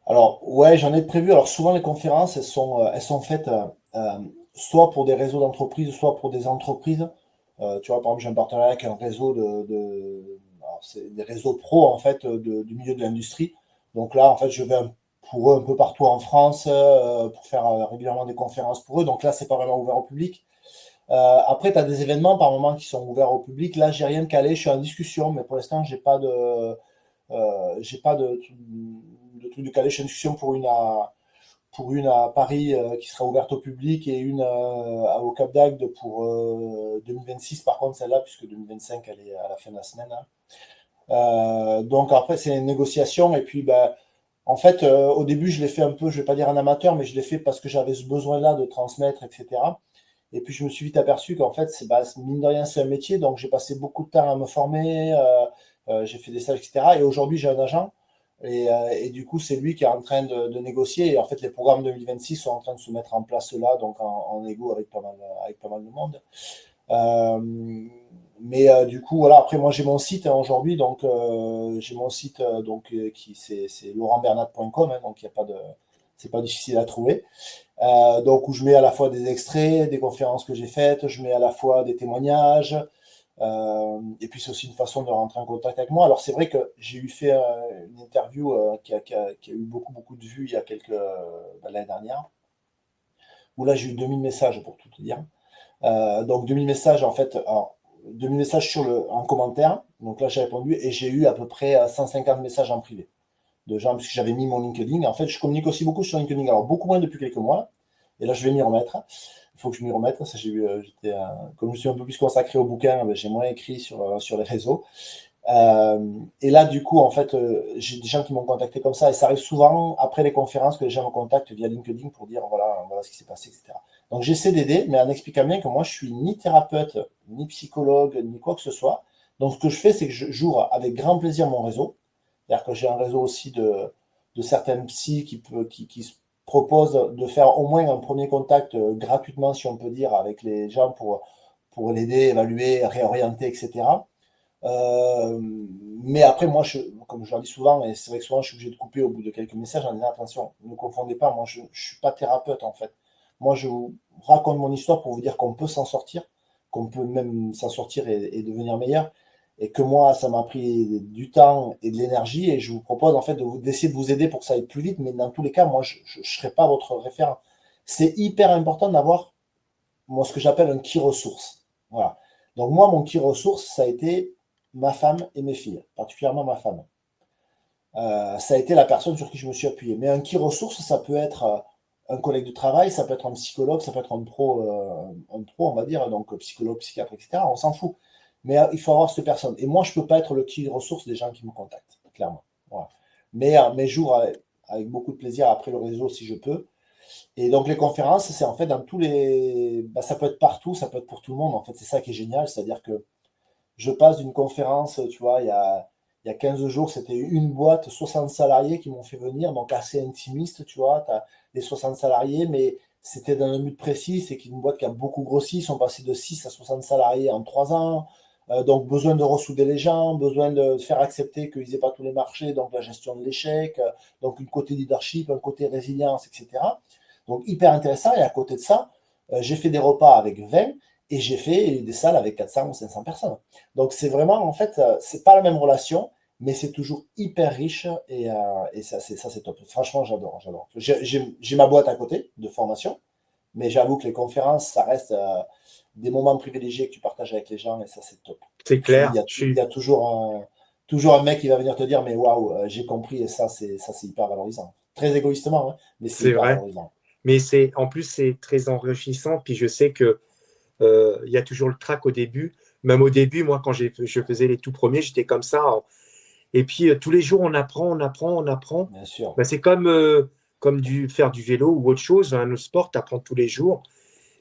Speaker 2: Alors, ouais, j'en ai prévu. Alors, souvent, les conférences, elles sont faites soit pour des réseaux d'entreprises, soit pour des entreprises. Tu vois, par exemple, j'ai un partenariat avec un réseau alors, c'est des réseaux pro, en fait, du milieu de l'industrie. Donc là, en fait, je vais pour eux un peu partout en France pour faire régulièrement des conférences pour eux. Donc là, c'est pas vraiment ouvert au public. Après, tu as des événements par moment qui sont ouverts au public. Là, j'ai rien de calé. Je suis en discussion, mais pour l'instant, j'ai pas de truc de calé. Je suis en discussion pour une à Paris qui sera ouverte au public et une au Cap d'Agde pour 2026. Par contre, celle-là, puisque 2025, elle est à la fin de la semaine, hein. Donc après, c'est une négociation. Et puis, ben, en fait, au début, je l'ai fait un peu, je vais pas dire un amateur, mais je l'ai fait parce que j'avais ce besoin-là de transmettre, etc. Et puis, je me suis vite aperçu qu'en fait, mine de rien, c'est un métier. Donc, j'ai passé beaucoup de temps à me former. J'ai fait des stages, etc. Et aujourd'hui, j'ai un agent. Et du coup, c'est lui qui est en train de négocier. Et en fait, les programmes 2026 sont en train de se mettre en place là, donc en égo avec pas mal de monde. Mais du coup, voilà. Après, moi, j'ai mon site hein, aujourd'hui. Donc, j'ai mon site qui c'est laurentbernat.com. Hein, donc, il y a pas de, c'est pas difficile à trouver. Donc, où je mets à la fois des extraits, des conférences que j'ai faites, je mets à la fois des témoignages. Et puis c'est aussi une façon de rentrer en contact avec moi. Alors c'est vrai que j'ai eu fait une interview qui a eu beaucoup de vues il y a l'année dernière, où là j'ai eu 2000 messages pour tout te dire. Donc 2000 messages en fait, alors, 2000 messages en commentaire, donc là j'ai répondu et j'ai eu à peu près 150 messages en privé de gens, parce que j'avais mis mon LinkedIn. En fait je communique aussi beaucoup sur LinkedIn, alors beaucoup moins depuis quelques mois, et là je vais m'y remettre. Il faut que je m'y remette. Ça, comme je suis un peu plus consacré au bouquin, ben, j'ai moins écrit sur les réseaux. Et là, du coup, en fait, j'ai des gens qui m'ont contacté comme ça. Et ça arrive souvent après les conférences que les gens me contactent via LinkedIn pour dire voilà ce qui s'est passé, etc. Donc, j'essaie d'aider, mais en expliquant bien que moi, je suis ni thérapeute, ni psychologue, ni quoi que ce soit. Donc, ce que je fais, c'est que j'ouvre avec grand plaisir mon réseau. C'est-à-dire que j'ai un réseau aussi de certaines psys qui se propose de faire au moins un premier contact gratuitement, si on peut dire, avec les gens pour l'aider, évaluer, réorienter, etc. Euh, mais après, moi, comme je leur dis souvent, et c'est vrai que souvent je suis obligé de couper au bout de quelques messages en disant attention, ne confondez pas, moi je ne suis pas thérapeute en fait. Moi, je vous raconte mon histoire pour vous dire qu'on peut s'en sortir, qu'on peut même s'en sortir et devenir meilleur. Et que moi, ça m'a pris du temps et de l'énergie, et je vous propose en fait d'essayer de vous aider pour que ça aille plus vite, mais dans tous les cas, moi, je ne serai pas votre référent. C'est hyper important d'avoir, moi, ce que j'appelle un key ressource. Voilà. Donc moi, mon key ressource, ça a été ma femme et mes filles, particulièrement ma femme. Ça a été la personne sur qui je me suis appuyé. Mais un key ressource, ça peut être un collègue de travail, ça peut être un psychologue, ça peut être un pro, on va dire, donc psychologue, psychiatre, etc. On s'en fout. Mais il faut avoir cette personne. Et moi, je ne peux pas être le key ressource des gens qui me contactent, clairement. Voilà. Mais j'ouvre avec beaucoup de plaisir après le réseau si je peux. Et donc les conférences, c'est en fait dans tous les. Bah, ça peut être partout, ça peut être pour tout le monde. En fait, c'est ça qui est génial. C'est-à-dire que je passe d'une conférence, tu vois, il y a 15 jours, c'était une boîte, 60 salariés qui m'ont fait venir, donc assez intimiste, tu vois, tu as les 60 salariés, mais c'était dans un but précis, c'est qu'une boîte qui a beaucoup grossi, ils sont passés de 6 à 60 salariés en 3 ans. Donc, besoin de ressouder les gens, besoin de faire accepter qu'ils n'aient pas tous les marchés, donc la gestion de l'échec, donc un côté leadership, un côté résilience, etc. Donc, hyper intéressant. Et à côté de ça, j'ai fait des repas avec 20 et j'ai fait des salles avec 400 ou 500 personnes. Donc, c'est vraiment, en fait, c'est pas la même relation, mais c'est toujours hyper riche et ça, c'est top. Franchement, j'adore. J'ai ma boîte à côté de formation, mais j'avoue que les conférences, ça reste des moments privilégiés que tu partages avec les gens et ça, c'est top.
Speaker 1: C'est clair.
Speaker 2: Il y a toujours un mec qui va venir te dire, mais waouh, j'ai compris et ça, c'est hyper valorisant. Très égoïstement, hein, mais c'est hyper
Speaker 1: vrai.
Speaker 2: valorisant.
Speaker 1: Mais en plus, c'est très enrichissant. Puis je sais que il y a toujours le trac au début. Même au début, moi, quand je faisais les tout premiers, j'étais comme ça. Et puis, tous les jours, on apprend.
Speaker 2: Bien sûr.
Speaker 1: Ben, c'est comme, faire du vélo ou autre chose, un autre sport, tu apprends tous les jours.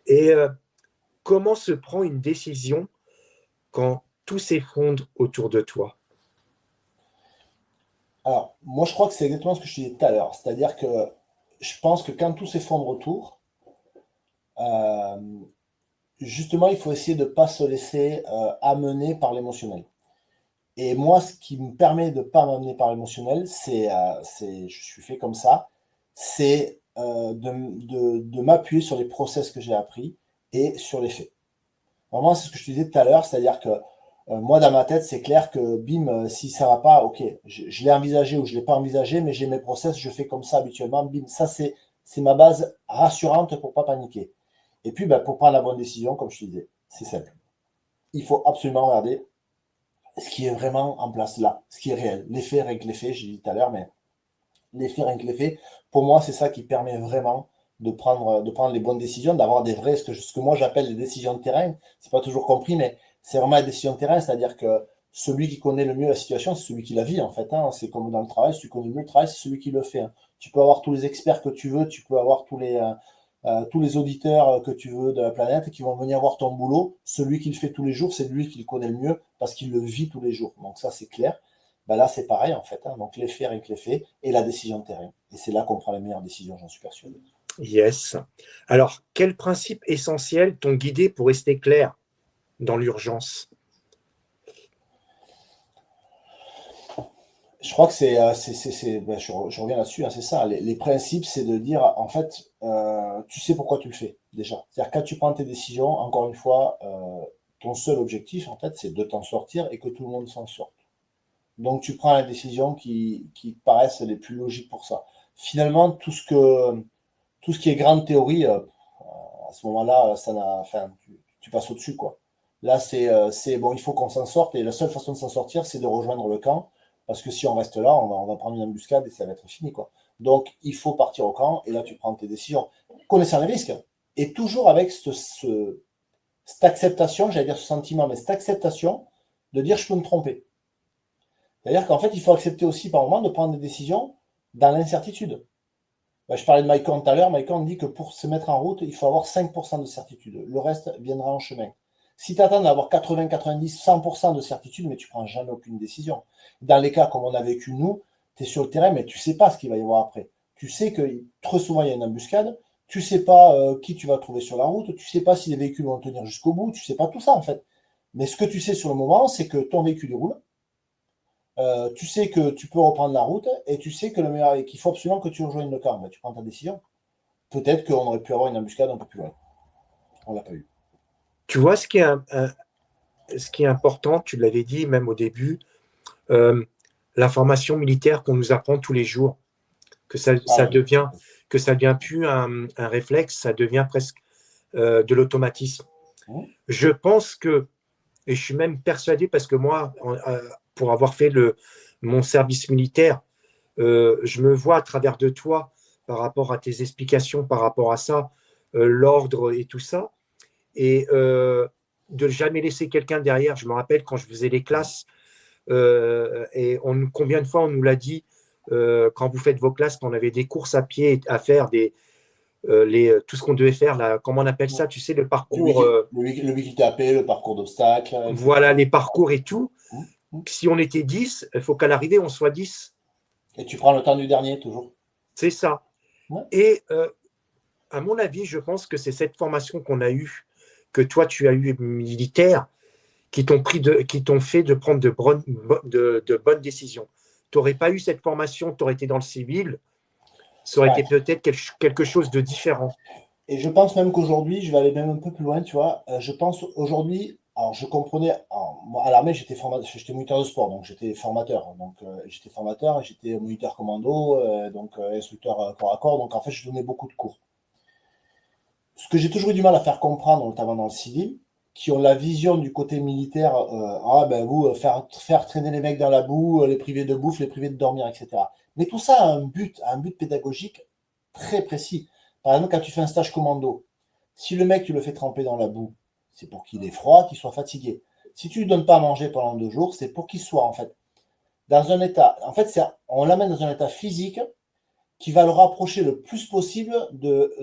Speaker 1: Et comment se prend une décision quand tout s'effondre autour de toi?
Speaker 2: Alors, moi, je crois que c'est exactement ce que je te disais tout à l'heure. C'est-à-dire que je pense que quand tout s'effondre autour, euh, justement, il faut essayer de ne pas se laisser amener par l'émotionnel. Et moi, ce qui me permet de ne pas m'amener par l'émotionnel, je suis fait comme ça, c'est de m'appuyer sur les process que j'ai appris et sur les faits. Vraiment, c'est ce que je te disais tout à l'heure, c'est-à-dire que moi, dans ma tête, c'est clair que bim, si ça va pas, ok, je l'ai envisagé ou je l'ai pas envisagé, mais j'ai mes process, je fais comme ça habituellement, bim, ça c'est ma base rassurante pour pas paniquer. Et puis, ben, pour prendre la bonne décision, comme je te disais, c'est simple. Il faut absolument regarder ce qui est vraiment en place là, ce qui est réel. Les faits, rien que les faits, j'ai dit tout à l'heure, mais les faits, rien que les faits, pour moi, c'est ça qui permet vraiment de prendre les bonnes décisions, d'avoir des vrais, ce que moi j'appelle les décisions de terrain. C'est pas toujours compris, mais c'est vraiment les décisions de terrain, c'est-à-dire que celui qui connaît le mieux la situation, c'est celui qui la vit en fait. Hein. C'est comme dans le travail, si tu connais le mieux le travail, c'est celui qui le fait. Hein. Tu peux avoir tous les experts que tu veux, tu peux avoir tous les auditeurs que tu veux de la planète qui vont venir voir ton boulot. Celui qui le fait tous les jours, c'est lui qui le connaît le mieux parce qu'il le vit tous les jours. Donc ça, c'est clair. Ben là, c'est pareil en fait. Hein. Donc les faits avec les faits et la décision de terrain. Et c'est là qu'on prend les meilleures décisions, j'en suis persuadé.
Speaker 1: Yes. Alors, quels principes essentiels t'ont guidé pour rester clair dans l'urgence?
Speaker 2: Je crois que ben, je reviens là-dessus, hein, c'est ça. Les principes, c'est de dire, en fait, tu sais pourquoi tu le fais, déjà. C'est-à-dire, quand tu prends tes décisions, encore une fois, ton seul objectif, en fait, c'est de t'en sortir et que tout le monde s'en sorte. Donc, tu prends les décisions qui paraissent les plus logiques pour ça. Finalement, tout ce qui est grande théorie, à ce moment-là, tu passes au-dessus, quoi. Là, c'est bon, il faut qu'on s'en sorte et la seule façon de s'en sortir, c'est de rejoindre le camp. Parce que si on reste là, on va prendre une embuscade et ça va être fini, quoi. Donc, il faut partir au camp et là, tu prends tes décisions, connaissant les risques. Et toujours avec cette acceptation, j'allais dire ce sentiment, mais cette acceptation de dire je peux me tromper. C'est-à-dire qu'en fait, il faut accepter aussi par moment de prendre des décisions dans l'incertitude. Je parlais de Maïkon tout à l'heure. Maïkon dit que pour se mettre en route, il faut avoir 5% de certitude. Le reste viendra en chemin. Si tu attends d'avoir 80, 90, 100% de certitude, mais tu ne prends jamais aucune décision. Dans les cas comme on a vécu nous, tu es sur le terrain, mais tu ne sais pas ce qu'il va y avoir après. Tu sais que trop souvent, il y a une embuscade. Tu ne sais pas qui tu vas trouver sur la route. Tu ne sais pas si les véhicules vont tenir jusqu'au bout. Tu ne sais pas tout ça, en fait. Mais ce que tu sais sur le moment, c'est que ton véhicule roule. Tu sais que tu peux reprendre la route et tu sais que le meilleur et qu'il faut absolument que tu rejoignes le camp. Ben, tu prends ta décision. Peut-être qu'on aurait pu avoir une embuscade un peu plus loin. On ne l'a pas eu.
Speaker 1: Tu vois, ce qui est important, tu l'avais dit même au début, l'information militaire qu'on nous apprend tous les jours, que ça devient plus un réflexe, ça devient presque de l'automatisme. Je pense que, et je suis même persuadé, parce que moi, pour avoir fait mon service militaire, je me vois à travers de toi, par rapport à tes explications, par rapport à ça, l'ordre et tout ça, et de jamais laisser quelqu'un derrière. Je me rappelle quand je faisais les classes, et combien de fois on nous l'a dit, quand vous faites vos classes, quand on avait des courses à pied à faire, tout ce qu'on devait faire, là, comment on appelle ça, tu sais, le parcours.
Speaker 2: Le wiki tapé, le parcours d'obstacles.
Speaker 1: Voilà, les parcours et tout. Si on était 10, il faut qu'à l'arrivée, on soit 10.
Speaker 2: Et tu prends le temps du dernier, toujours.
Speaker 1: C'est ça.
Speaker 2: Ouais.
Speaker 1: Et à mon avis, je pense que c'est cette formation qu'on a eue, que toi tu as eu militaire, qui t'ont fait de prendre de bonnes décisions. Tu n'aurais pas eu cette formation, tu aurais été dans le civil, ça aurait
Speaker 2: Ouais.
Speaker 1: été peut-être quelque chose de différent.
Speaker 2: Et je pense même qu'aujourd'hui, je vais aller même un peu plus loin, tu vois. Je pense aujourd'hui, alors je comprenais, alors, moi, à l'armée, j'étais moniteur de sport, donc j'étais formateur. Donc j'étais formateur, j'étais moniteur commando, donc instructeur corps à corps. Donc en fait, je donnais beaucoup de cours. Ce que j'ai toujours eu du mal à faire comprendre, notamment dans le civil, qui ont la vision du côté militaire, ah ben vous, faire traîner les mecs dans la boue, les priver de bouffe, les priver de dormir, etc. Mais tout ça a un but pédagogique très précis. Par exemple, quand tu fais un stage commando, si le mec, tu le fais tremper dans la boue, c'est pour qu'il ait froid, qu'il soit fatigué. Si tu lui donnes pas à manger pendant 2 jours, c'est pour qu'il soit, en fait, dans un état, en fait, on l'amène dans un état physique qui va le rapprocher le plus possible de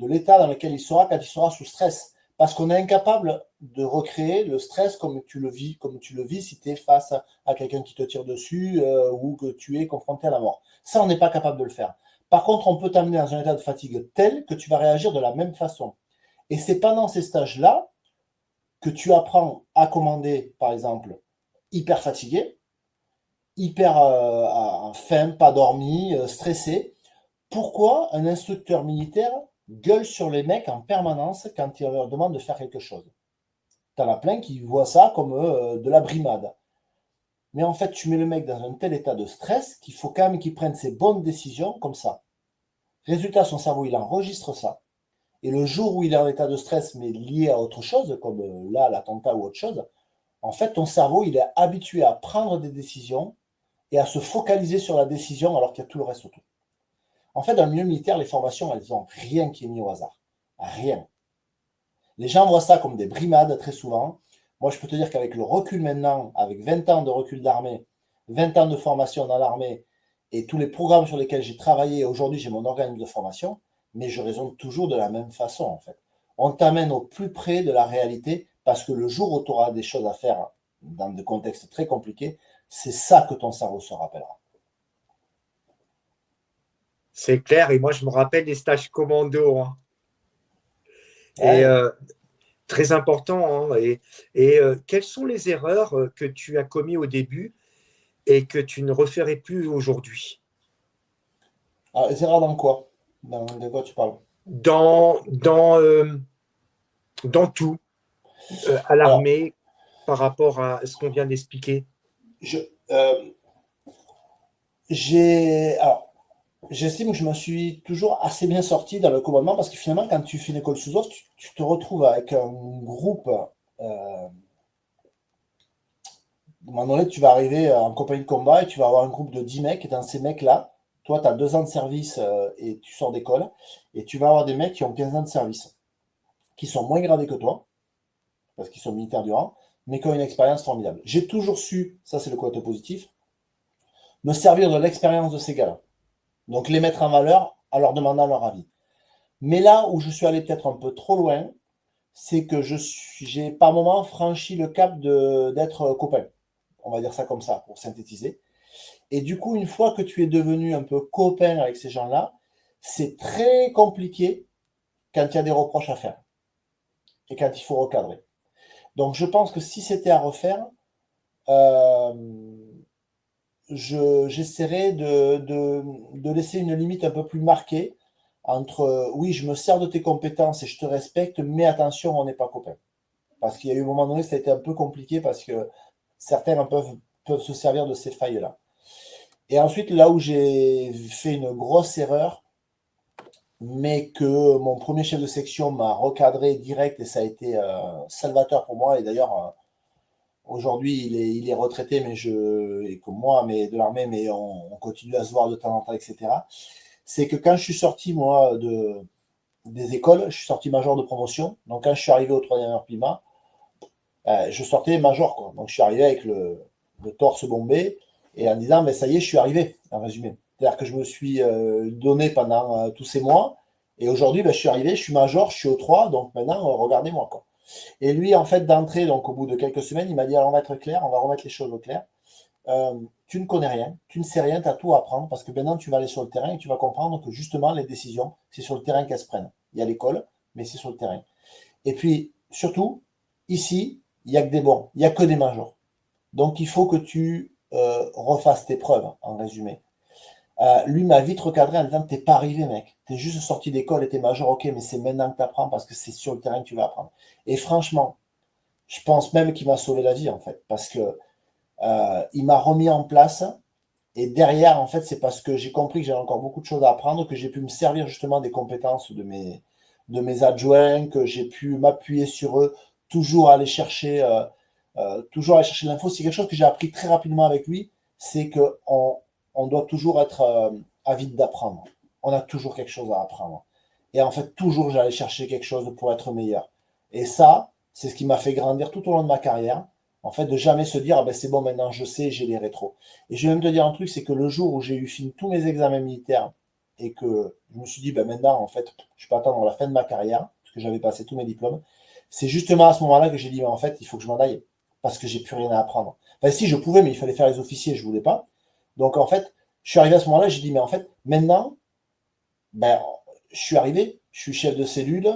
Speaker 2: l'état dans lequel il sera quand il sera sous stress. Parce qu'on est incapable de recréer le stress comme tu le vis si tu es face à quelqu'un qui te tire dessus ou que tu es confronté à la mort. Ça, on n'est pas capable de le faire. Par contre, on peut t'amener dans un état de fatigue tel que tu vas réagir de la même façon. Et c'est pendant ces stages-là que tu apprends à commander, par exemple, hyper fatigué, hyper faim, pas dormi, stressé. Pourquoi un instructeur militaire gueule sur les mecs en permanence quand il leur demande de faire quelque chose? T'en as plein qui voient ça comme de la brimade. Mais en fait, tu mets le mec dans un tel état de stress qu'il faut quand même qu'il prenne ses bonnes décisions comme ça. Résultat, son cerveau, il enregistre ça. Et le jour où il est en état de stress, mais lié à autre chose, comme là, l'attentat ou autre chose, en fait, ton cerveau, il est habitué à prendre des décisions et à se focaliser sur la décision alors qu'il y a tout le reste autour. En fait, dans le milieu militaire, les formations, elles n'ont rien qui est mis au hasard. Rien. Les gens voient ça comme des brimades très souvent. Moi, je peux te dire qu'avec le recul maintenant, avec 20 ans de recul d'armée, 20 ans de formation dans l'armée et tous les programmes sur lesquels j'ai travaillé, aujourd'hui j'ai mon organisme de formation, mais je raisonne toujours de la même façon en fait. On t'amène au plus près de la réalité parce que le jour où tu auras des choses à faire dans des contextes très compliqués, c'est ça que ton cerveau se rappellera.
Speaker 1: C'est clair, et moi je me rappelle des stages commando. Hein. Et
Speaker 2: Ouais.
Speaker 1: très important. Hein, quelles sont les erreurs que tu as commises au début et que tu ne referais plus aujourd'hui?
Speaker 2: Ah, les erreurs dans quoi? De quoi tu parles?
Speaker 1: Dans, dans, euh, dans tout, à
Speaker 2: Alors,
Speaker 1: l'armée, par rapport à ce qu'on vient d'expliquer.
Speaker 2: je, euh, alors, j'estime que je me suis toujours assez bien sorti dans le commandement parce que finalement, quand tu fais une école sous ordre, tu te retrouves avec un groupe. À un moment donné, tu vas arriver en compagnie de combat et tu vas avoir un groupe de 10 mecs. Et dans ces mecs-là, toi, tu as 2 ans de service et tu sors d'école. Et tu vas avoir des mecs qui ont 15 ans de service, qui sont moins gradés que toi, parce qu'ils sont militaires du rang, mais qui ont une expérience formidable. J'ai toujours su, ça c'est le côté positif, me servir de l'expérience de ces gars-là. Donc les mettre en valeur en leur demandant leur avis. Mais là où je suis allé peut-être un peu trop loin, c'est que j'ai par moment franchi le cap d'être copain. On va dire ça comme ça, pour synthétiser. Et du coup, une fois que tu es devenu un peu copain avec ces gens-là, c'est très compliqué quand il y a des reproches à faire et quand il faut recadrer. Donc je pense que si c'était à refaire, euh, j'essaierais de laisser une limite un peu plus marquée entre oui, je me sers de tes compétences et je te respecte, mais attention, on n'est pas copains. Parce qu'il y a eu un moment donné, ça a été un peu compliqué parce que certains peuvent se servir de ces failles-là. Et ensuite, là où j'ai fait une grosse erreur, mais que mon premier chef de section m'a recadré direct et ça a été salvateur pour moi. Et d'ailleurs, aujourd'hui, il est retraité, et comme moi, mais de l'armée, mais on continue à se voir de temps en temps, etc. C'est que quand je suis sorti, moi, des écoles, je suis sorti major de promotion. Donc, quand je suis arrivé au 3e RPIMA, je sortais major, quoi. Donc, je suis arrivé avec le torse bombé et en disant, mais ça y est, je suis arrivé, en résumé. C'est-à-dire que je me suis donné pendant tous ces mois. Et aujourd'hui, je suis arrivé, je suis major, je suis au 3, donc maintenant, regardez-moi, quoi. Et lui, en fait, d'entrée, donc au bout de quelques semaines, il m'a dit, alors on va être clair, on va remettre les choses au clair. tu ne connais rien, tu ne sais rien, tu as tout à apprendre parce que maintenant tu vas aller sur le terrain et tu vas comprendre que justement les décisions, c'est sur le terrain qu'elles se prennent. Il y a l'école, mais c'est sur le terrain. Et puis, surtout, ici, il n'y a que des bons, il n'y a que des majors. Donc, il faut que tu refasses tes preuves, en résumé. Lui m'a vite recadré en disant, t'es pas arrivé, mec. T'es juste sorti d'école et t'es major, ok, mais c'est maintenant que tu apprends parce que c'est sur le terrain que tu vas apprendre. Et franchement, je pense même qu'il m'a sauvé la vie, en fait, parce que il m'a remis en place. Et derrière, en fait, c'est parce que j'ai compris que j'avais encore beaucoup de choses à apprendre, que j'ai pu me servir justement des compétences de mes adjoints, que j'ai pu m'appuyer sur eux, toujours aller chercher l'info. C'est quelque chose que j'ai appris très rapidement avec lui, c'est qu'on doit toujours être avide d'apprendre. On a toujours quelque chose à apprendre. Et en fait, toujours, j'allais chercher quelque chose pour être meilleur. Et ça, c'est ce qui m'a fait grandir tout au long de ma carrière. En fait, de jamais se dire, ah ben c'est bon, maintenant je sais, j'ai les rétros. Et je vais même te dire un truc, c'est que le jour où j'ai eu fini tous mes examens militaires et que je me suis dit, ben maintenant, en fait, je peux attendre la fin de ma carrière, parce que j'avais passé tous mes diplômes, c'est justement à ce moment-là que j'ai dit, mais en fait, il faut que je m'en aille, parce que j'ai plus rien à apprendre. Enfin, si, je pouvais, mais il fallait faire les officiers, je voulais pas. Donc, en fait, je suis arrivé à ce moment-là, j'ai dit, mais en fait, maintenant, ben, je suis arrivé, je suis chef de cellule,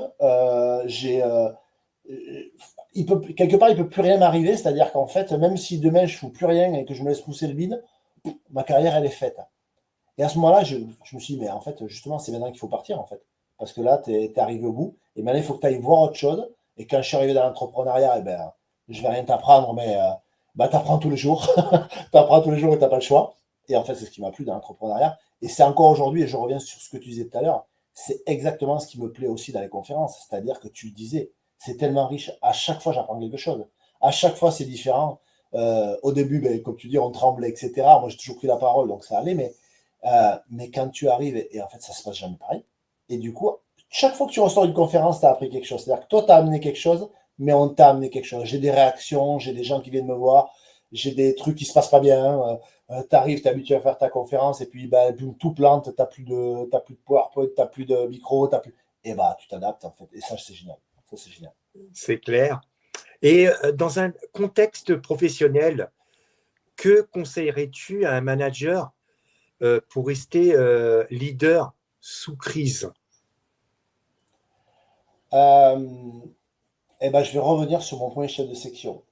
Speaker 2: quelque part, il peut plus rien m'arriver, c'est-à-dire qu'en fait, même si demain je fous plus rien et que je me laisse pousser le bide, ma carrière, elle est faite. Et à ce moment-là, je me suis dit, mais en fait, justement, c'est maintenant qu'il faut partir, en fait. Parce que là, tu es arrivé au bout, et maintenant, il faut que tu ailles voir autre chose. Et quand je suis arrivé dans l'entrepreneuriat, eh ben, je vais rien t'apprendre, mais bah, tu apprends tous les jours. Tu apprends tous les jours et tu n'as pas le choix. Et en fait, c'est ce qui m'a plu dans l'entrepreneuriat. Et c'est encore aujourd'hui, et je reviens sur ce que tu disais tout à l'heure, c'est exactement ce qui me plaît aussi dans les conférences. C'est-à-dire que tu le disais, c'est tellement riche. À chaque fois, j'apprends quelque chose. À chaque fois, c'est différent. Au début, ben, comme tu dis, on tremblait, etc. Moi, j'ai toujours pris la parole, donc ça allait, mais quand tu arrives, et en fait, ça se passe jamais pareil. Et du coup, chaque fois que tu ressors d'une conférence, tu as appris quelque chose. C'est-à-dire que toi, tu as amené quelque chose, mais on t'a amené quelque chose. J'ai des réactions, j'ai des gens qui viennent me voir, j'ai des trucs qui se passent pas bien. Tu arrives, tu es habitué à faire ta conférence, et puis bah, tout plante, tu n'as plus de PowerPoint, tu n'as plus de micro, t'as plus... Et bah, tu t'adaptes, en fait. Et ça, c'est génial. Ça, c'est génial.
Speaker 1: C'est clair. Et dans un contexte professionnel, que conseillerais-tu à un manager pour rester leader sous crise?
Speaker 2: Et ben, je vais revenir sur mon premier chef de section.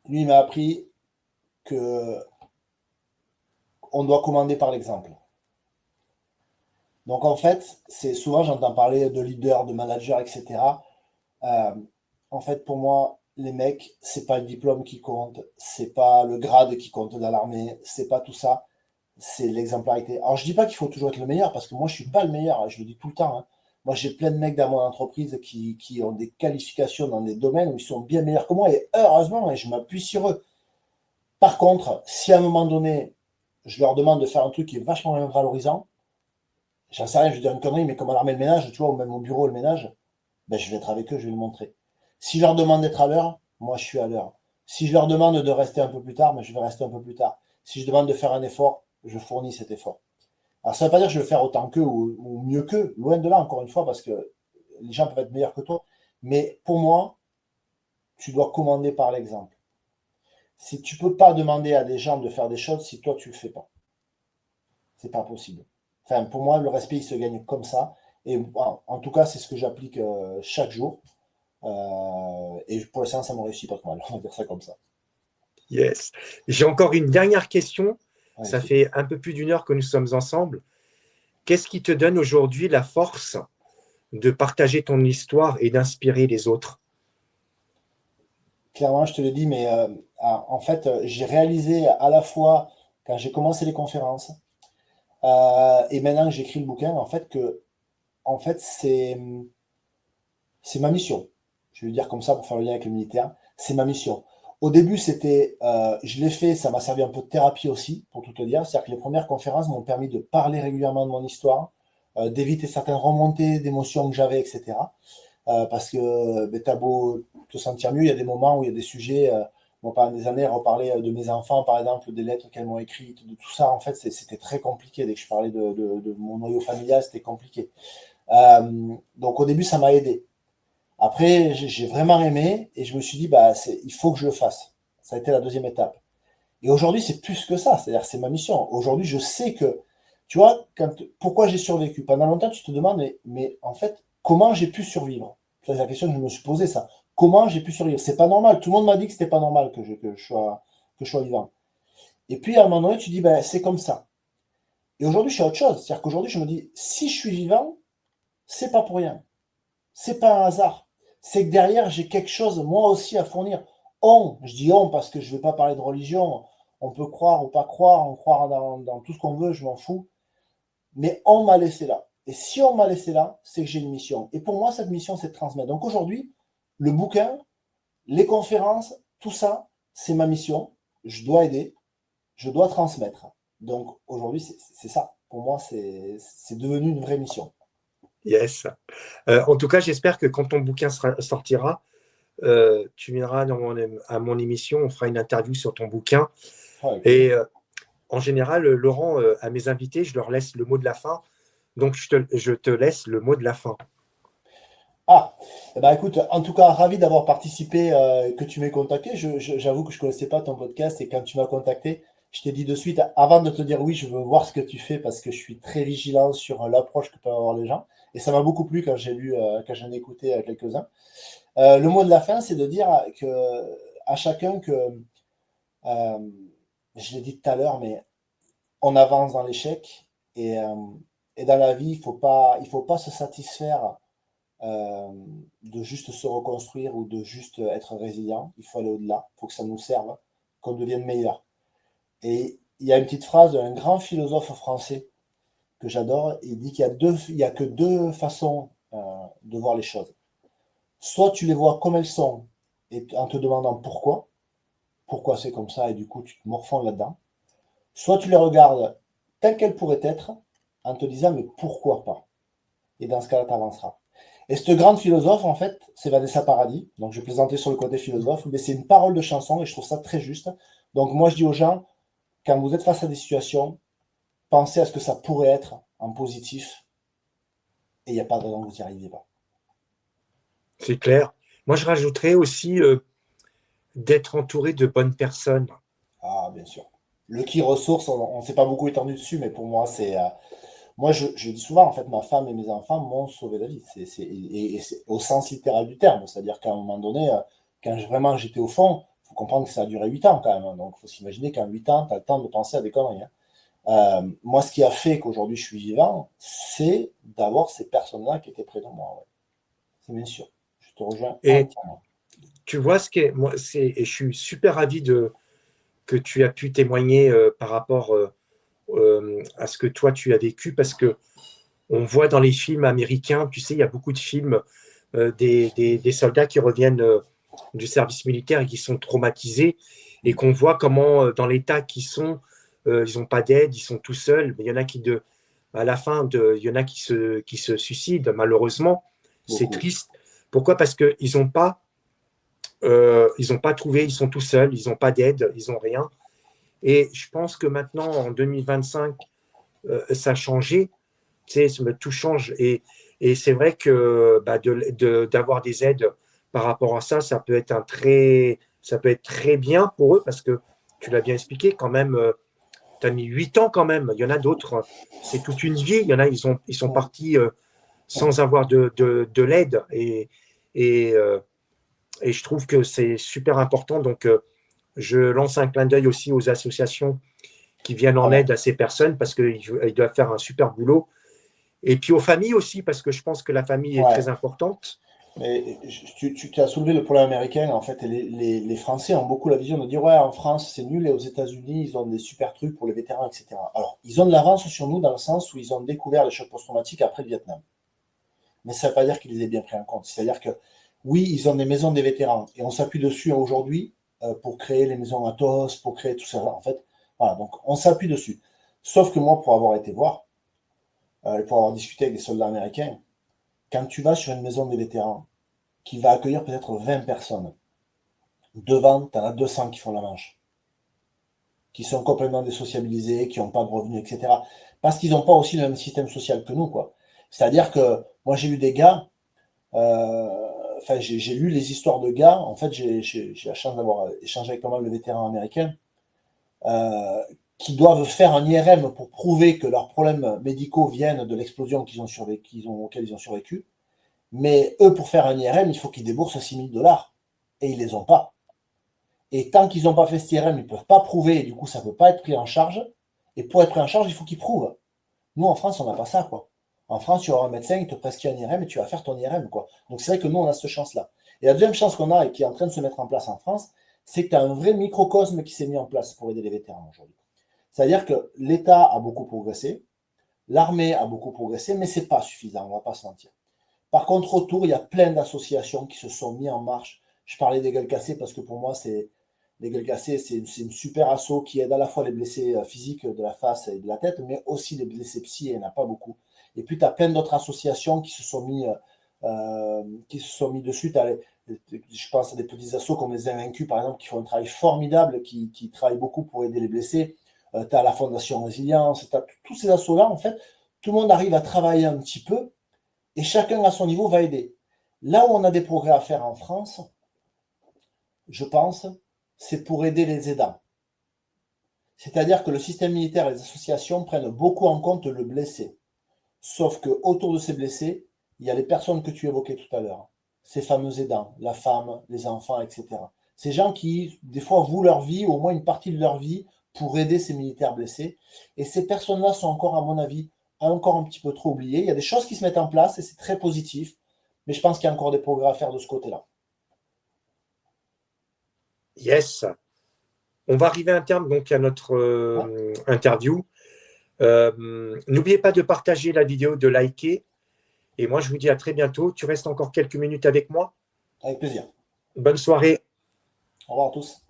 Speaker 2: Lui, il m'a appris que on doit commander par l'exemple. Donc en fait, c'est souvent j'entends parler de leader, de manager, etc. En fait, pour moi, les mecs, c'est pas le diplôme qui compte, c'est pas le grade qui compte dans l'armée, c'est pas tout ça, c'est l'exemplarité. Alors je dis pas qu'il faut toujours être le meilleur, parce que moi je suis pas le meilleur, je le dis tout le temps. Hein. Moi j'ai plein de mecs dans mon entreprise qui ont des qualifications dans des domaines où ils sont bien meilleurs que moi, et heureusement, et je m'appuie sur eux. Par contre, si à un moment donné, je leur demande de faire un truc qui est vachement valorisant, j'en sais rien, je vais dire une connerie, mais comme à l'armée le ménage, tu vois, ou même au bureau le ménage, ben, je vais être avec eux, je vais le montrer. Si je leur demande d'être à l'heure, moi je suis à l'heure. Si je leur demande de rester un peu plus tard, ben, je vais rester un peu plus tard. Si je demande de faire un effort, je fournis cet effort. Alors ça ne veut pas dire que je vais faire autant qu'eux ou mieux qu'eux, loin de là encore une fois, parce que les gens peuvent être meilleurs que toi. Mais pour moi, tu dois commander par l'exemple. Si tu ne peux pas demander à des gens de faire des choses si toi tu ne le fais pas. C'est pas possible. Enfin, pour moi, le respect, il se gagne comme ça. Et en tout cas, c'est ce que j'applique chaque jour. Et pour l'instant, ça me réussit pas trop mal. On va dire ça comme ça.
Speaker 1: Yes. J'ai encore une dernière question.
Speaker 2: Ouais,
Speaker 1: Ça fait un peu plus d'une heure que nous sommes ensemble. Qu'est-ce qui te donne aujourd'hui la force de partager ton histoire et d'inspirer les autres?
Speaker 2: clairement, je te le dis, mais en fait, j'ai réalisé à la fois quand j'ai commencé les conférences et maintenant que j'écris le bouquin, en fait, c'est ma mission. Je vais le dire comme ça pour faire le lien avec le militaire. C'est ma mission. Au début, je l'ai fait, ça m'a servi un peu de thérapie aussi, pour tout te dire. C'est-à-dire que les premières conférences m'ont permis de parler régulièrement de mon histoire, d'éviter certaines remontées d'émotions que j'avais, etc. Parce que ben, t'as beau te sentir mieux, il y a des moments où il y a des sujets. Moi, pendant des années, reparler de mes enfants, par exemple, des lettres qu'elles m'ont écrites, de tout ça, en fait, c'était très compliqué. Dès que je parlais de mon noyau familial, c'était compliqué. Donc, au début, ça m'a aidé. Après, j'ai vraiment aimé et je me suis dit, bah, il faut que je le fasse. Ça a été la deuxième étape. Et aujourd'hui, c'est plus que ça. C'est-à-dire que c'est ma mission. Aujourd'hui, je sais que, tu vois, pourquoi j'ai survécu? Pendant longtemps, tu te demandes, mais en fait, comment j'ai pu survivre? C'est la question que je me suis posée, ça. Comment j'ai pu survivre? C'est pas normal. Tout le monde m'a dit que c'était pas normal que je sois vivant. Et puis, à un moment donné, tu dis, ben, c'est comme ça. Et aujourd'hui, je suis à autre chose. C'est-à-dire qu'aujourd'hui, je me dis, si je suis vivant, c'est pas pour rien. C'est pas un hasard. C'est que derrière, j'ai quelque chose, moi aussi, à fournir. Je dis on parce que je ne vais pas parler de religion. On peut croire ou pas croire, on croire dans tout ce qu'on veut, je m'en fous. Mais on m'a laissé là. Et si on m'a laissé là, c'est que j'ai une mission. Et pour moi, cette mission, c'est de transmettre. Donc aujourd'hui, le bouquin, les conférences, tout ça, c'est ma mission. Je dois aider, je dois transmettre. Donc aujourd'hui, c'est ça. Pour moi, c'est devenu une vraie mission.
Speaker 1: Yes. En tout cas, j'espère que quand ton bouquin sortira, tu viendras à mon émission, on fera une interview sur ton bouquin.
Speaker 2: Ouais,
Speaker 1: et en général, Laurent, à mes invités, je leur laisse le mot de la fin. Donc, je te laisse le mot de la fin.
Speaker 2: Ah, eh ben écoute, en tout cas, ravi d'avoir participé, que tu m'aies contacté. J'avoue que je ne connaissais pas ton podcast et quand tu m'as contacté, je t'ai dit de suite, avant de te dire oui, je veux voir ce que tu fais parce que je suis très vigilant sur l'approche que peuvent avoir les gens. Et ça m'a beaucoup plu quand j'ai lu, quand j'en ai écouté quelques-uns. Le mot de la fin, c'est de dire à chacun que, euh, je l'ai dit tout à l'heure, mais on avance dans l'échec et dans la vie, il faut pas se satisfaire euh, de juste se reconstruire ou de juste être résilient. Il faut aller au-delà. Il faut que ça nous serve, qu'on devienne meilleur. Et il y a une petite phrase d'un grand philosophe français que j'adore. Il dit il y a que deux façons de voir les choses. Soit tu les vois comme elles sont et en te demandant pourquoi c'est comme ça et du coup tu te morfonds là-dedans. Soit tu les regardes telles qu'elles pourraient être en te disant mais pourquoi pas? Et dans ce cas-là, tu avanceras. Et cette grande philosophe, en fait, c'est Vanessa Paradis. Donc, je plaisantais sur le côté philosophe, mais c'est une parole de chanson et je trouve ça très juste. Donc, moi, je dis aux gens, quand vous êtes face à des situations, pensez à ce que ça pourrait être en positif et il n'y a pas de raison que vous n'y arriviez pas.
Speaker 1: C'est clair. Moi, je rajouterais aussi d'être entouré de bonnes personnes.
Speaker 2: Ah, bien sûr. Le qui ressource, on ne s'est pas beaucoup étendu dessus, mais pour moi, c'est. Moi, je dis souvent, en fait, ma femme et mes enfants m'ont sauvé la vie. Et c'est au sens littéral du terme. C'est-à-dire qu'à un moment donné, quand vraiment j'étais au fond, il faut comprendre que ça a duré 8 ans quand même, hein. Donc, il faut s'imaginer qu'en 8 ans, tu as le temps de penser à des conneries, hein. Moi, ce qui a fait qu'aujourd'hui je suis vivant, c'est d'avoir ces personnes-là qui étaient près de moi. Ouais. C'est bien sûr. Je te rejoins
Speaker 1: Et
Speaker 2: entièrement.
Speaker 1: tu vois ce qu'est, moi, et je suis super ravi que tu as pu témoigner par rapport à ce que toi tu as vécu, parce que on voit dans les films américains, tu sais, il y a beaucoup de films des soldats qui reviennent du service militaire et qui sont traumatisés et qu'on voit comment, dans l'état qu'ils sont, ils n'ont pas d'aide, ils sont tout seuls. Mais il y en a à la fin, il y en a qui se suicident, malheureusement. C'est
Speaker 2: Beaucoup.
Speaker 1: triste. Pourquoi? Parce qu'ils n'ont pas trouvé, ils sont tout seuls, ils n'ont pas d'aide, ils n'ont rien. Et je pense que maintenant, en 2025, ça a changé. Tu sais, tout change. Et c'est vrai que bah, d'avoir des aides par rapport à ça, ça peut être très bien pour eux parce que tu l'as bien expliqué quand même. Tu as mis 8 ans quand même. Il y en a d'autres, c'est toute une vie. Il y en a, ils sont partis sans avoir de l'aide. Et, euh, et je trouve que c'est super important. Donc, je lance un clin d'œil aussi aux associations qui viennent
Speaker 2: Ah
Speaker 1: en
Speaker 2: ouais.
Speaker 1: aide à ces personnes parce qu'ils doivent faire un super boulot. Et puis aux familles aussi, parce que je pense que la famille est
Speaker 2: Ouais.
Speaker 1: très importante.
Speaker 2: Mais tu as soulevé le problème américain, en fait, et les Français ont beaucoup la vision de dire, ouais, en France, c'est nul, et aux États-Unis, ils ont des super trucs pour les vétérans, etc. Alors, ils ont de l'avance sur nous dans le sens où ils ont découvert les chocs post-traumatiques après le Vietnam. Mais ça ne veut pas dire qu'ils les aient bien pris en compte. C'est-à-dire que, oui, ils ont des maisons des vétérans, et on s'appuie dessus aujourd'hui pour créer les maisons Athos, pour créer tout ça. En fait, voilà, donc on s'appuie dessus. Sauf que moi, pour avoir été voir, pour avoir discuté avec des soldats américains, quand tu vas sur une maison des vétérans, qui va accueillir peut-être 20 personnes. Devant, tu en as 200 qui font la manche, qui sont complètement désociabilisés, qui n'ont pas de revenus, etc. Parce qu'ils n'ont pas aussi le même système social que nous, quoi. C'est-à-dire que moi, j'ai eu des gars, j'ai lu les histoires de gars, en fait, j'ai la chance d'avoir échangé avec pas mal de vétérans américains. qui doivent faire un IRM pour prouver que leurs problèmes médicaux viennent de l'explosion auquel ils ont survécu. Mais eux, pour faire un IRM, il faut qu'ils déboursent 6 000 $. Et ils ne les ont pas. Et tant qu'ils n'ont pas fait cet IRM, ils ne peuvent pas prouver. Et du coup, ça ne peut pas être pris en charge. Et pour être pris en charge, il faut qu'ils prouvent. Nous, en France, on n'a pas ça, quoi. En France, tu auras un médecin, il te prescrit un IRM et tu vas faire ton IRM, quoi. Donc, c'est vrai que nous, on a cette chance-là. Et la deuxième chance qu'on a et qui est en train de se mettre en place en France, c'est que tu as un vrai microcosme qui s'est mis en place pour aider les vétérans aujourd'hui. C'est-à-dire que l'État a beaucoup progressé, l'armée a beaucoup progressé, mais ce n'est pas suffisant, on ne va pas se mentir. Par contre, autour, il y a plein d'associations qui se sont mis en marche. Je parlais des Gueules Cassées parce que pour moi, les Gueules Cassées, c'est une super asso qui aide à la fois les blessés physiques de la face et de la tête, mais aussi les blessés psy, et il n'y en a pas beaucoup. Et puis, tu as plein d'autres associations qui se sont mis dessus. Je pense à des petits assos comme les Invaincus, par exemple, qui font un travail formidable, qui travaillent beaucoup pour aider les blessés. Tu as la Fondation Résilience, tu as tous ces assos-là, en fait, tout le monde arrive à travailler un petit peu et chacun à son niveau va aider. Là où on a des progrès à faire en France, je pense, c'est pour aider les aidants. C'est-à-dire que le système militaire et les associations prennent beaucoup en compte le blessé. Sauf qu'autour de ces blessés, il y a les personnes que tu évoquais tout à l'heure, ces fameux aidants, la femme, les enfants, etc. Ces gens qui, des fois, vouent leur vie, au moins une partie de leur vie, pour aider ces militaires blessés. Et ces personnes-là sont encore, à mon avis, encore un petit peu trop oubliées. Il y a des choses qui se mettent en place et c'est très positif, mais je pense qu'il y a encore des progrès à faire de ce côté-là.
Speaker 1: Yes. On va arriver à un terme donc à notre interview. N'oubliez pas de partager la vidéo, de liker. Et moi, je vous dis à très bientôt. Tu restes encore quelques minutes avec moi.
Speaker 2: Avec plaisir.
Speaker 1: Bonne soirée.
Speaker 2: Au revoir à tous.